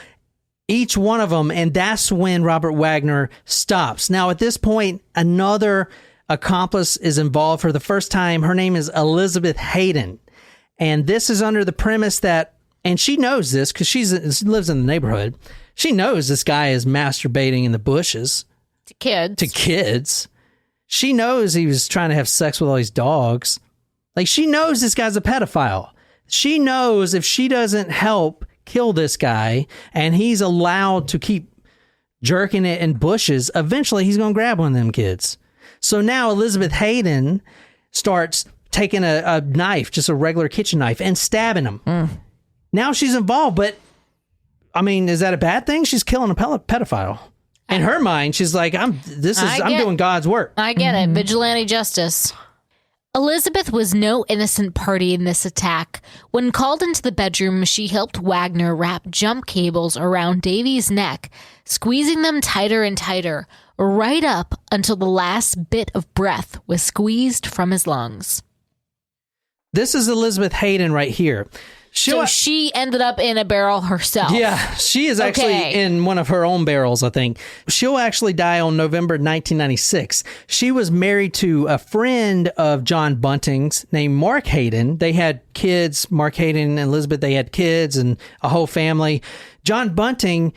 each one of them, and that's when Robert Wagner stops. Now, at this point, another accomplice is involved for the first time. Her name is Elizabeth Hayden, and this is under the premise that, and she knows this because she lives in the neighborhood. She knows this guy is masturbating in the bushes
To kids.
She knows he was trying to have sex with all these dogs. Like, she knows this guy's a pedophile. She knows if she doesn't help kill this guy and he's allowed to keep jerking it in bushes, eventually he's going to grab one of them kids. So now Elizabeth Hayden starts taking a knife, just a regular kitchen knife, and stabbing him. Now she's involved, but I mean, is that a bad thing? She's killing a pedophile. In her mind, she's like, I'm doing God's work.
I get it. Vigilante justice. Elizabeth was no innocent party in this attack. When called into the bedroom, she helped Wagner wrap jump cables around Davy's neck, squeezing them tighter and tighter, right up until the last bit of breath was squeezed from his lungs.
This is Elizabeth Hayden right here.
So she ended up in a barrel herself.
Yeah, she is actually in one of her own barrels, I think. She'll actually die on November 1996. She was married to a friend of John Bunting's named Mark Hayden. They had kids, Mark Hayden and Elizabeth, they had kids and a whole family. John Bunting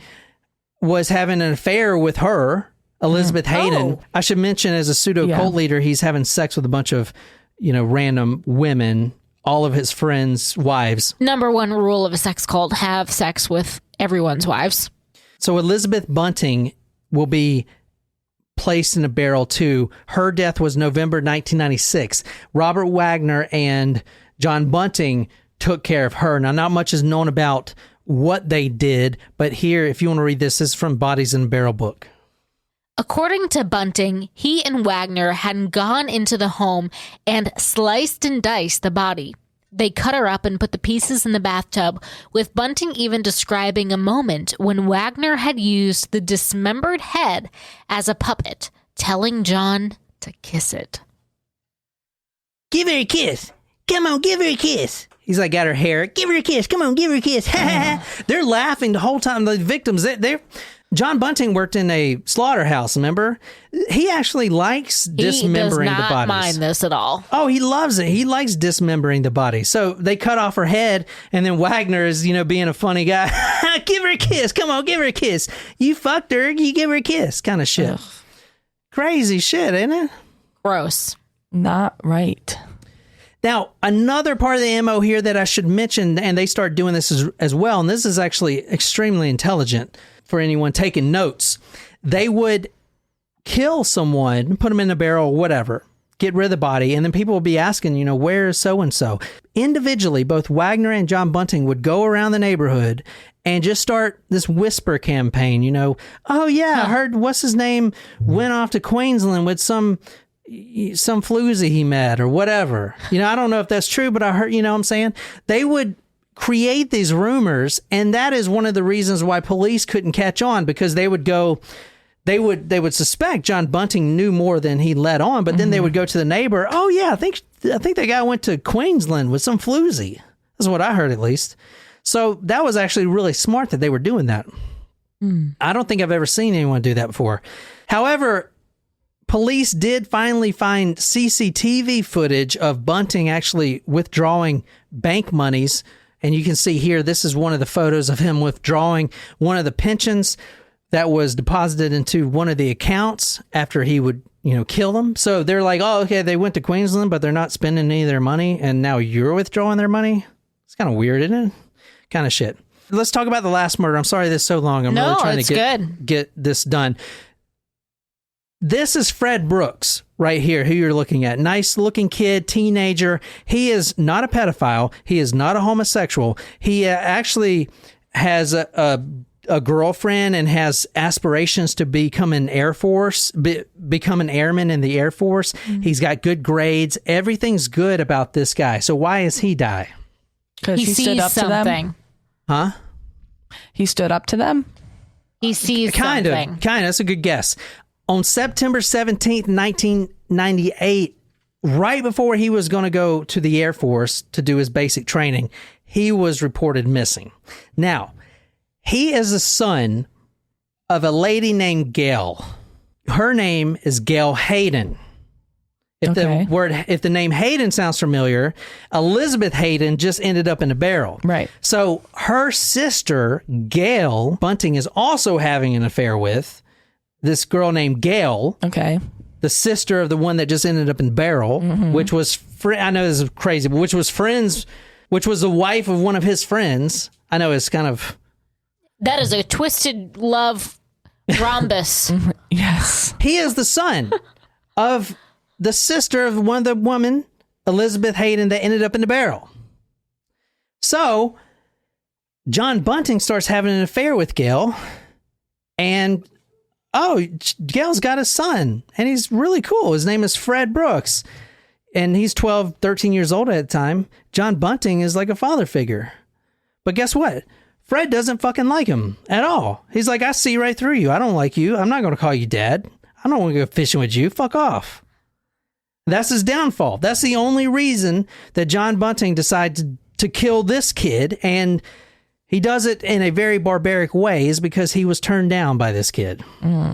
was having an affair with her, Elizabeth Hayden. I should mention, as a pseudo-cult leader, he's having sex with a bunch of, random women, all of his friends' wives.
Number one rule of a sex cult, have sex with everyone's wives.
So Elizabeth Bunting will be placed in a barrel too. Her death was November 1996. Robert Wagner and John Bunting took care of her. Now, not much is known about what they did, but here, if you want to read this is from Bodies in a Barrel book.
According to Bunting, he and Wagner had gone into the home and sliced and diced the body. They cut her up and put the pieces in the bathtub, with Bunting even describing a moment when Wagner had used the dismembered head as a puppet, telling John to kiss it.
Give her a kiss. Come on, give her a kiss. He's like, got her hair. Give her a kiss. Come on, give her a kiss. They're laughing the whole time. The victims, John Bunting worked in a slaughterhouse, remember? He actually likes dismembering the bodies. He does not
mind this at all.
Oh, he loves it. He likes dismembering the body. So they cut off her head, and then Wagner is, being a funny guy. Give her a kiss. Come on, give her a kiss. You fucked her. You give her a kiss. Kind of shit. Ugh. Crazy shit, ain't it?
Gross.
Not right.
Now, another part of the MO here that I should mention, and they start doing this as well, and this is actually extremely intelligent for anyone taking notes. They would kill someone, put them in a barrel, whatever, get rid of the body, and then people would be asking, where is so-and-so? Individually, both Wagner and John Bunting would go around the neighborhood and just start this whisper campaign, oh yeah, I heard what's his name went off to Queensland with some floozy he met or whatever. I don't know if that's true, but I heard, what I'm saying? They would create these rumors, and that is one of the reasons why police couldn't catch on, because they would suspect John Bunting knew more than he let on, but then they would go to the neighbor, oh yeah, I think that guy went to Queensland with some floozy. That's what I heard, at least. So that was actually really smart that they were doing that. I don't think I've ever seen anyone do that before. However, police did finally find CCTV footage of Bunting actually withdrawing bank monies. And you can see here, this is one of the photos of him withdrawing one of the pensions that was deposited into one of the accounts after he would, kill them. So they're like, oh, okay, they went to Queensland, but they're not spending any of their money, and now you're withdrawing their money? It's kind of weird, isn't it? Kind of shit. Let's talk about the last murder. I'm sorry this is so long. I'm really trying to get this done. This is Fred Brooks right here, who you're looking at. Nice looking kid, teenager. He is not a pedophile. He is not a homosexual. He actually has a girlfriend and has aspirations to become an Air Force, become an airman in the Air Force. He's got good grades. Everything's good about this guy. So why is he die?
Because he stood up to them.
Huh?
He stood up to them?
He sees
kind
something.
of. That's a good guess. On September 17th, 1998, right before he was going to go to the Air Force to do his basic training, he was reported missing. Now, he is the son of a lady named Gail. Her name is Gail Hayden. If the name Hayden sounds familiar, Elizabeth Hayden just ended up in a barrel.
Right.
So her sister, Gail Bunting, is also having an affair with this girl named Gail.
Okay.
The sister of the one that just ended up in barrel, which was, I know this is crazy, but which was the wife of one of his friends. I know it's kind of...
That is a twisted love rhombus.
Yes.
He is the son of the sister of one of the women, Elizabeth Hayden, that ended up in the barrel. So John Bunting starts having an affair with Gail, and Gail's got a son, and he's really cool. His name is Fred Brooks, and he's 12, 13 years old at the time. John Bunting is like a father figure. But guess what? Fred doesn't fucking like him at all. He's like, I see right through you. I don't like you. I'm not going to call you dad. I don't want to go fishing with you. Fuck off. That's his downfall. That's the only reason that John Bunting decided to kill this kid, and he does it in a very barbaric way, is because he was turned down by this kid.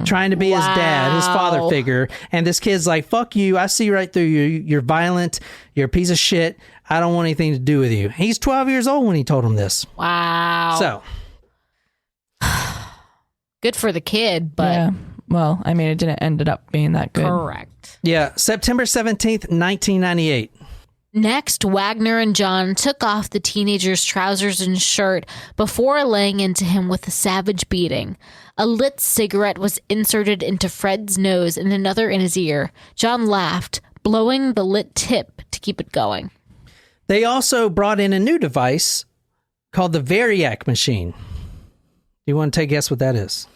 Trying to be his dad, his father figure. And this kid's like, fuck you. I see right through you. You're violent. You're a piece of shit. I don't want anything to do with you. He's 12 years old when he told him this.
Wow.
So.
Good for the kid, but...
Yeah. Well, I mean, it didn't end up being that good.
Correct.
Yeah. September 17th, 1998.
Next, Wagner and John took off the teenager's trousers and shirt before laying into him with a savage beating. A lit cigarette was inserted into Fred's nose and another in his ear. John laughed, blowing the lit tip to keep it going.
They also brought in a new device called the Variac machine. You want to take a guess what that is?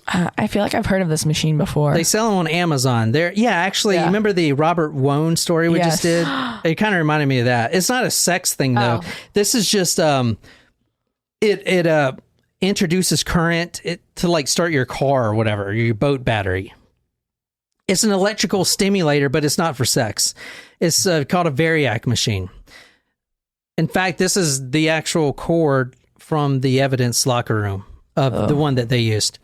I feel like I've heard of this machine before.
They sell them on Amazon. You remember the Robert Wagner story we just did? It kind of reminded me of that. It's not a sex thing though. This is just it introduces current to like start your car or whatever, your boat battery. It's an electrical stimulator, but it's not for sex. It's called a Variac machine. In fact, this is the actual cord from the evidence locker room of the one that they used.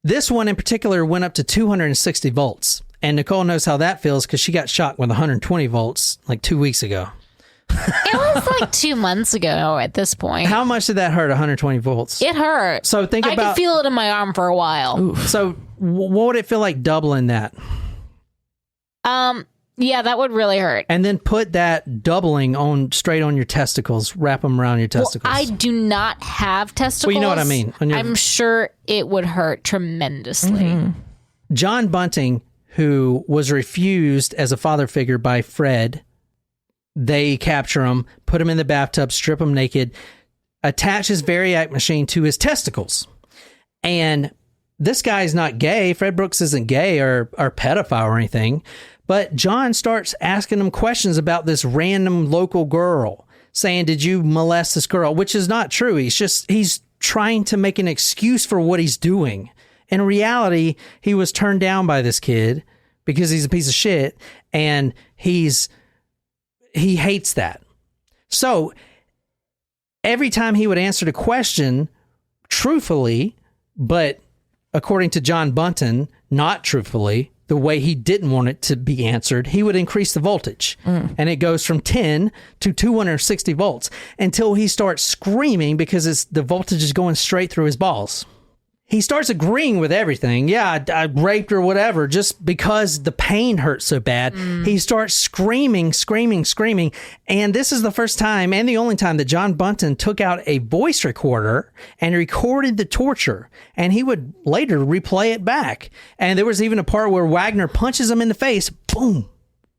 This one in particular went up to 260 volts. And Nicole knows how that feels because she got shocked with 120 volts like 2 weeks ago.
It was like 2 months ago at this point.
How much did that hurt, 120 volts?
It hurt.
So think
I could feel it in my arm for a while.
Oof.
So what would it feel like doubling that?
Yeah, that would really hurt.
And then put that doubling straight on your testicles. Wrap them around your testicles.
Well, I do not have testicles.
Well, you know what I mean.
I'm sure it would hurt tremendously.
Mm-hmm.
John Bunting, who was refused as a father figure by Fred, they capture him, put him in the bathtub, strip him naked, attach his Variac machine to his testicles. And this guy's not gay. Fred Brooks isn't gay or pedophile or anything. But John starts asking him questions about this random local girl, saying, did you molest this girl? Which is not true. He's trying to make an excuse for what he's doing. In reality, he was turned down by this kid because he's a piece of shit, and he hates that. So every time he would answer the question truthfully, but according to John Bunting, not truthfully, the way he didn't want it to be answered, he would increase the voltage. And it goes from 10 to 260 volts until he starts screaming because the voltage is going straight through his balls. He starts agreeing with everything. Yeah, I raped or whatever, just because the pain hurts so bad. He starts screaming. And this is the first time and the only time that John Bunting took out a voice recorder and recorded the torture. And he would later replay it back. And there was even a part where Wagner punches him in the face. Boom.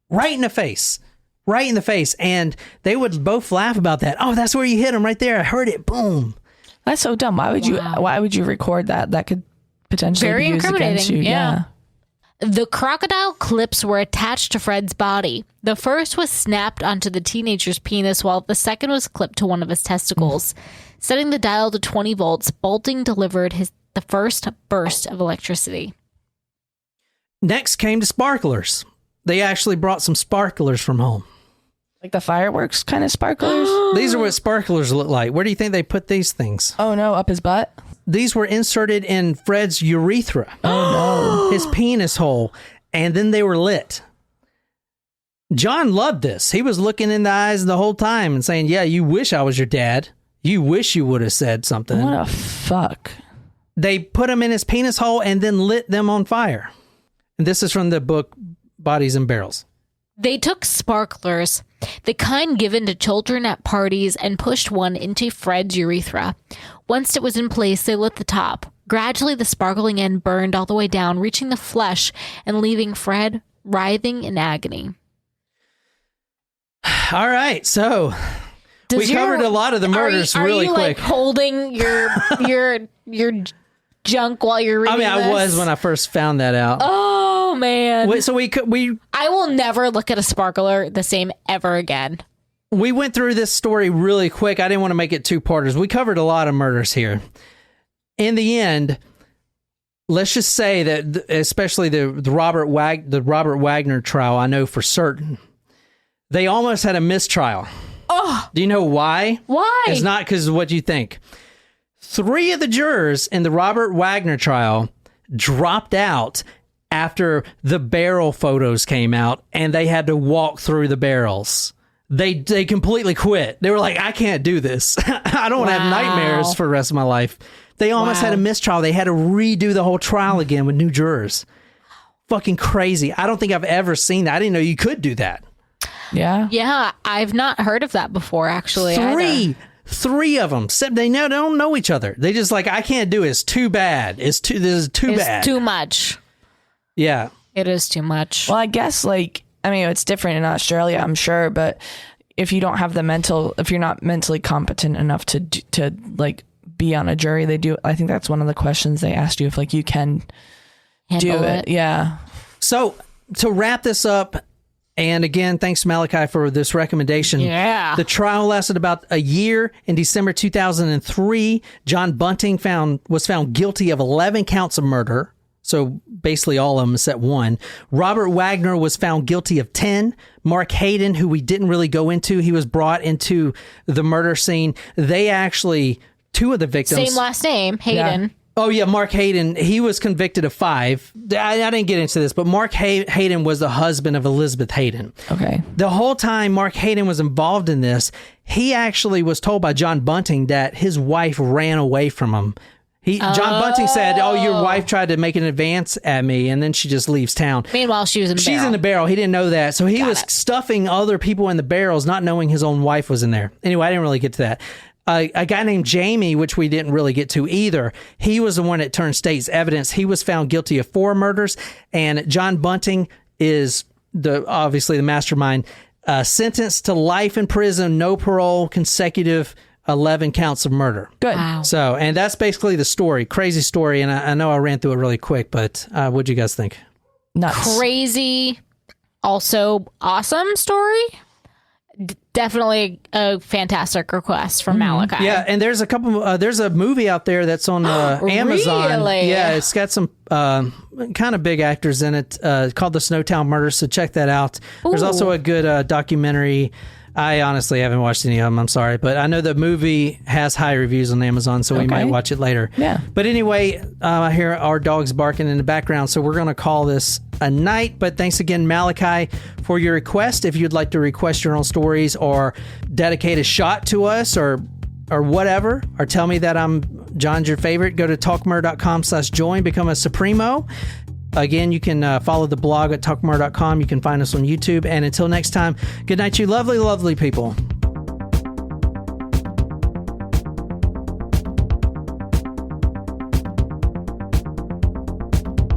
Right in the face. Right in the face. And they would both laugh about that. Oh, that's where you hit him right there. I heard it. Boom.
That's so dumb. Why would you record that? That could potentially
Very
be used against you.
incriminating, yeah. The crocodile clips were attached to Fred's body. The first was snapped onto the teenager's penis, while the second was clipped to one of his testicles. Setting the dial to 20 volts, Bunting delivered the first burst of electricity.
Next came the sparklers. They actually brought some sparklers from home.
Like the fireworks kind of sparklers?
These are what sparklers look like. Where do you think they put these things?
Oh no, up his butt?
These were inserted in Fred's urethra.
Oh no.
His penis hole. And then they were lit. John loved this. He was looking in the eyes the whole time and saying, yeah, you wish I was your dad. You wish you would have said something.
What a fuck.
They put him in his penis hole and then lit them on fire. And this is from the book Bodies in Barrels.
They took sparklers, the kind given to children at parties, and pushed one into Fred's urethra. Once it was in place, they lit the top. Gradually, the sparkling end burned all the way down, reaching the flesh and leaving Fred writhing in agony.
All right, so we covered a lot of the murders really quick.
Like holding your junk while you're reading
I was when I first found that out.
Oh man!
So we
I will never look at a sparkler the same ever again.
We went through this story really quick. I didn't want to make it two-parters. We covered a lot of murders here. In the end, let's just say that, especially the Robert Wagner trial, I know for certain, they almost had a mistrial.
Oh,
do you know why?
Why?
It's not because of what you think. 3 of the jurors in the Robert Wagner trial dropped out after the barrel photos came out, and they had to walk through the barrels. They completely quit. They were like, I can't do this. I don't want to have nightmares for the rest of my life. They almost had a mistrial. They had to redo the whole trial again with new jurors. Fucking crazy. I don't think I've ever seen that. I didn't know you could do that.
Yeah.
Yeah, I've not heard of that before, actually.
Three of them. They don't know each other. They just like, I can't do it. It's too bad. This is too bad.
It's too much.
Yeah.
It is too much.
Well, I guess it's different in Australia, I'm sure, but if you don't have if you're not mentally competent enough to like be on a jury, I think that's one of the questions they asked you, if like you can
Handle
do it. Yeah.
So to wrap this up, and again, thanks to Malachi for this recommendation.
Yeah.
The trial lasted about a year. In December 2003, John Bunting was found guilty of 11 counts of murder. So basically all of them except one. Robert Wagner was found guilty of 10. Mark Hayden, who we didn't really go into, he was brought into the murder scene. They actually, 2 of the victims.
Same last name, Hayden.
Yeah. Oh, yeah, Mark Hayden, he was convicted of 5. I didn't get into this, but Mark Hayden was the husband of Elizabeth Hayden.
Okay.
The whole time Mark Hayden was involved in this, he actually was told by John Bunting that his wife ran away from him. John Bunting said, your wife tried to make an advance at me, and then she just leaves town.
Meanwhile, she's in
the barrel. He didn't know that. So he was stuffing other people in the barrels, not knowing his own wife was in there. Anyway, I didn't really get to that. A guy named Jamie, which we didn't really get to either, he was the one that turned state's evidence. He was found guilty of 4 murders, and John Bunting is obviously the mastermind, sentenced to life in prison, no parole, consecutive 11 counts of murder.
Good.
Wow.
So, and that's basically the story. Crazy story. And I know I ran through it really quick, but what'd you guys think?
Nuts.
Crazy, also awesome story. Definitely a fantastic request from Malachi.
Yeah, and there's there's a movie out there that's on Amazon.
Really?
Yeah, it's got some kind of big actors in it called The Snowtown Murders, so check that out. There's also a good documentary. I honestly haven't watched any of them. I'm sorry. But I know the movie has high reviews on Amazon, so we might watch it later.
Yeah.
But anyway, I hear our dogs barking in the background, so we're going to call this a night. But thanks again, Malachi, for your request. If you'd like to request your own stories or dedicate a shot to us or whatever, or tell me that John's your favorite, go to talkmurder.com/join, become a Supremo. Again, you can follow the blog at talkmurder.com. You can find us on YouTube. And until next time, good night, you lovely, lovely people.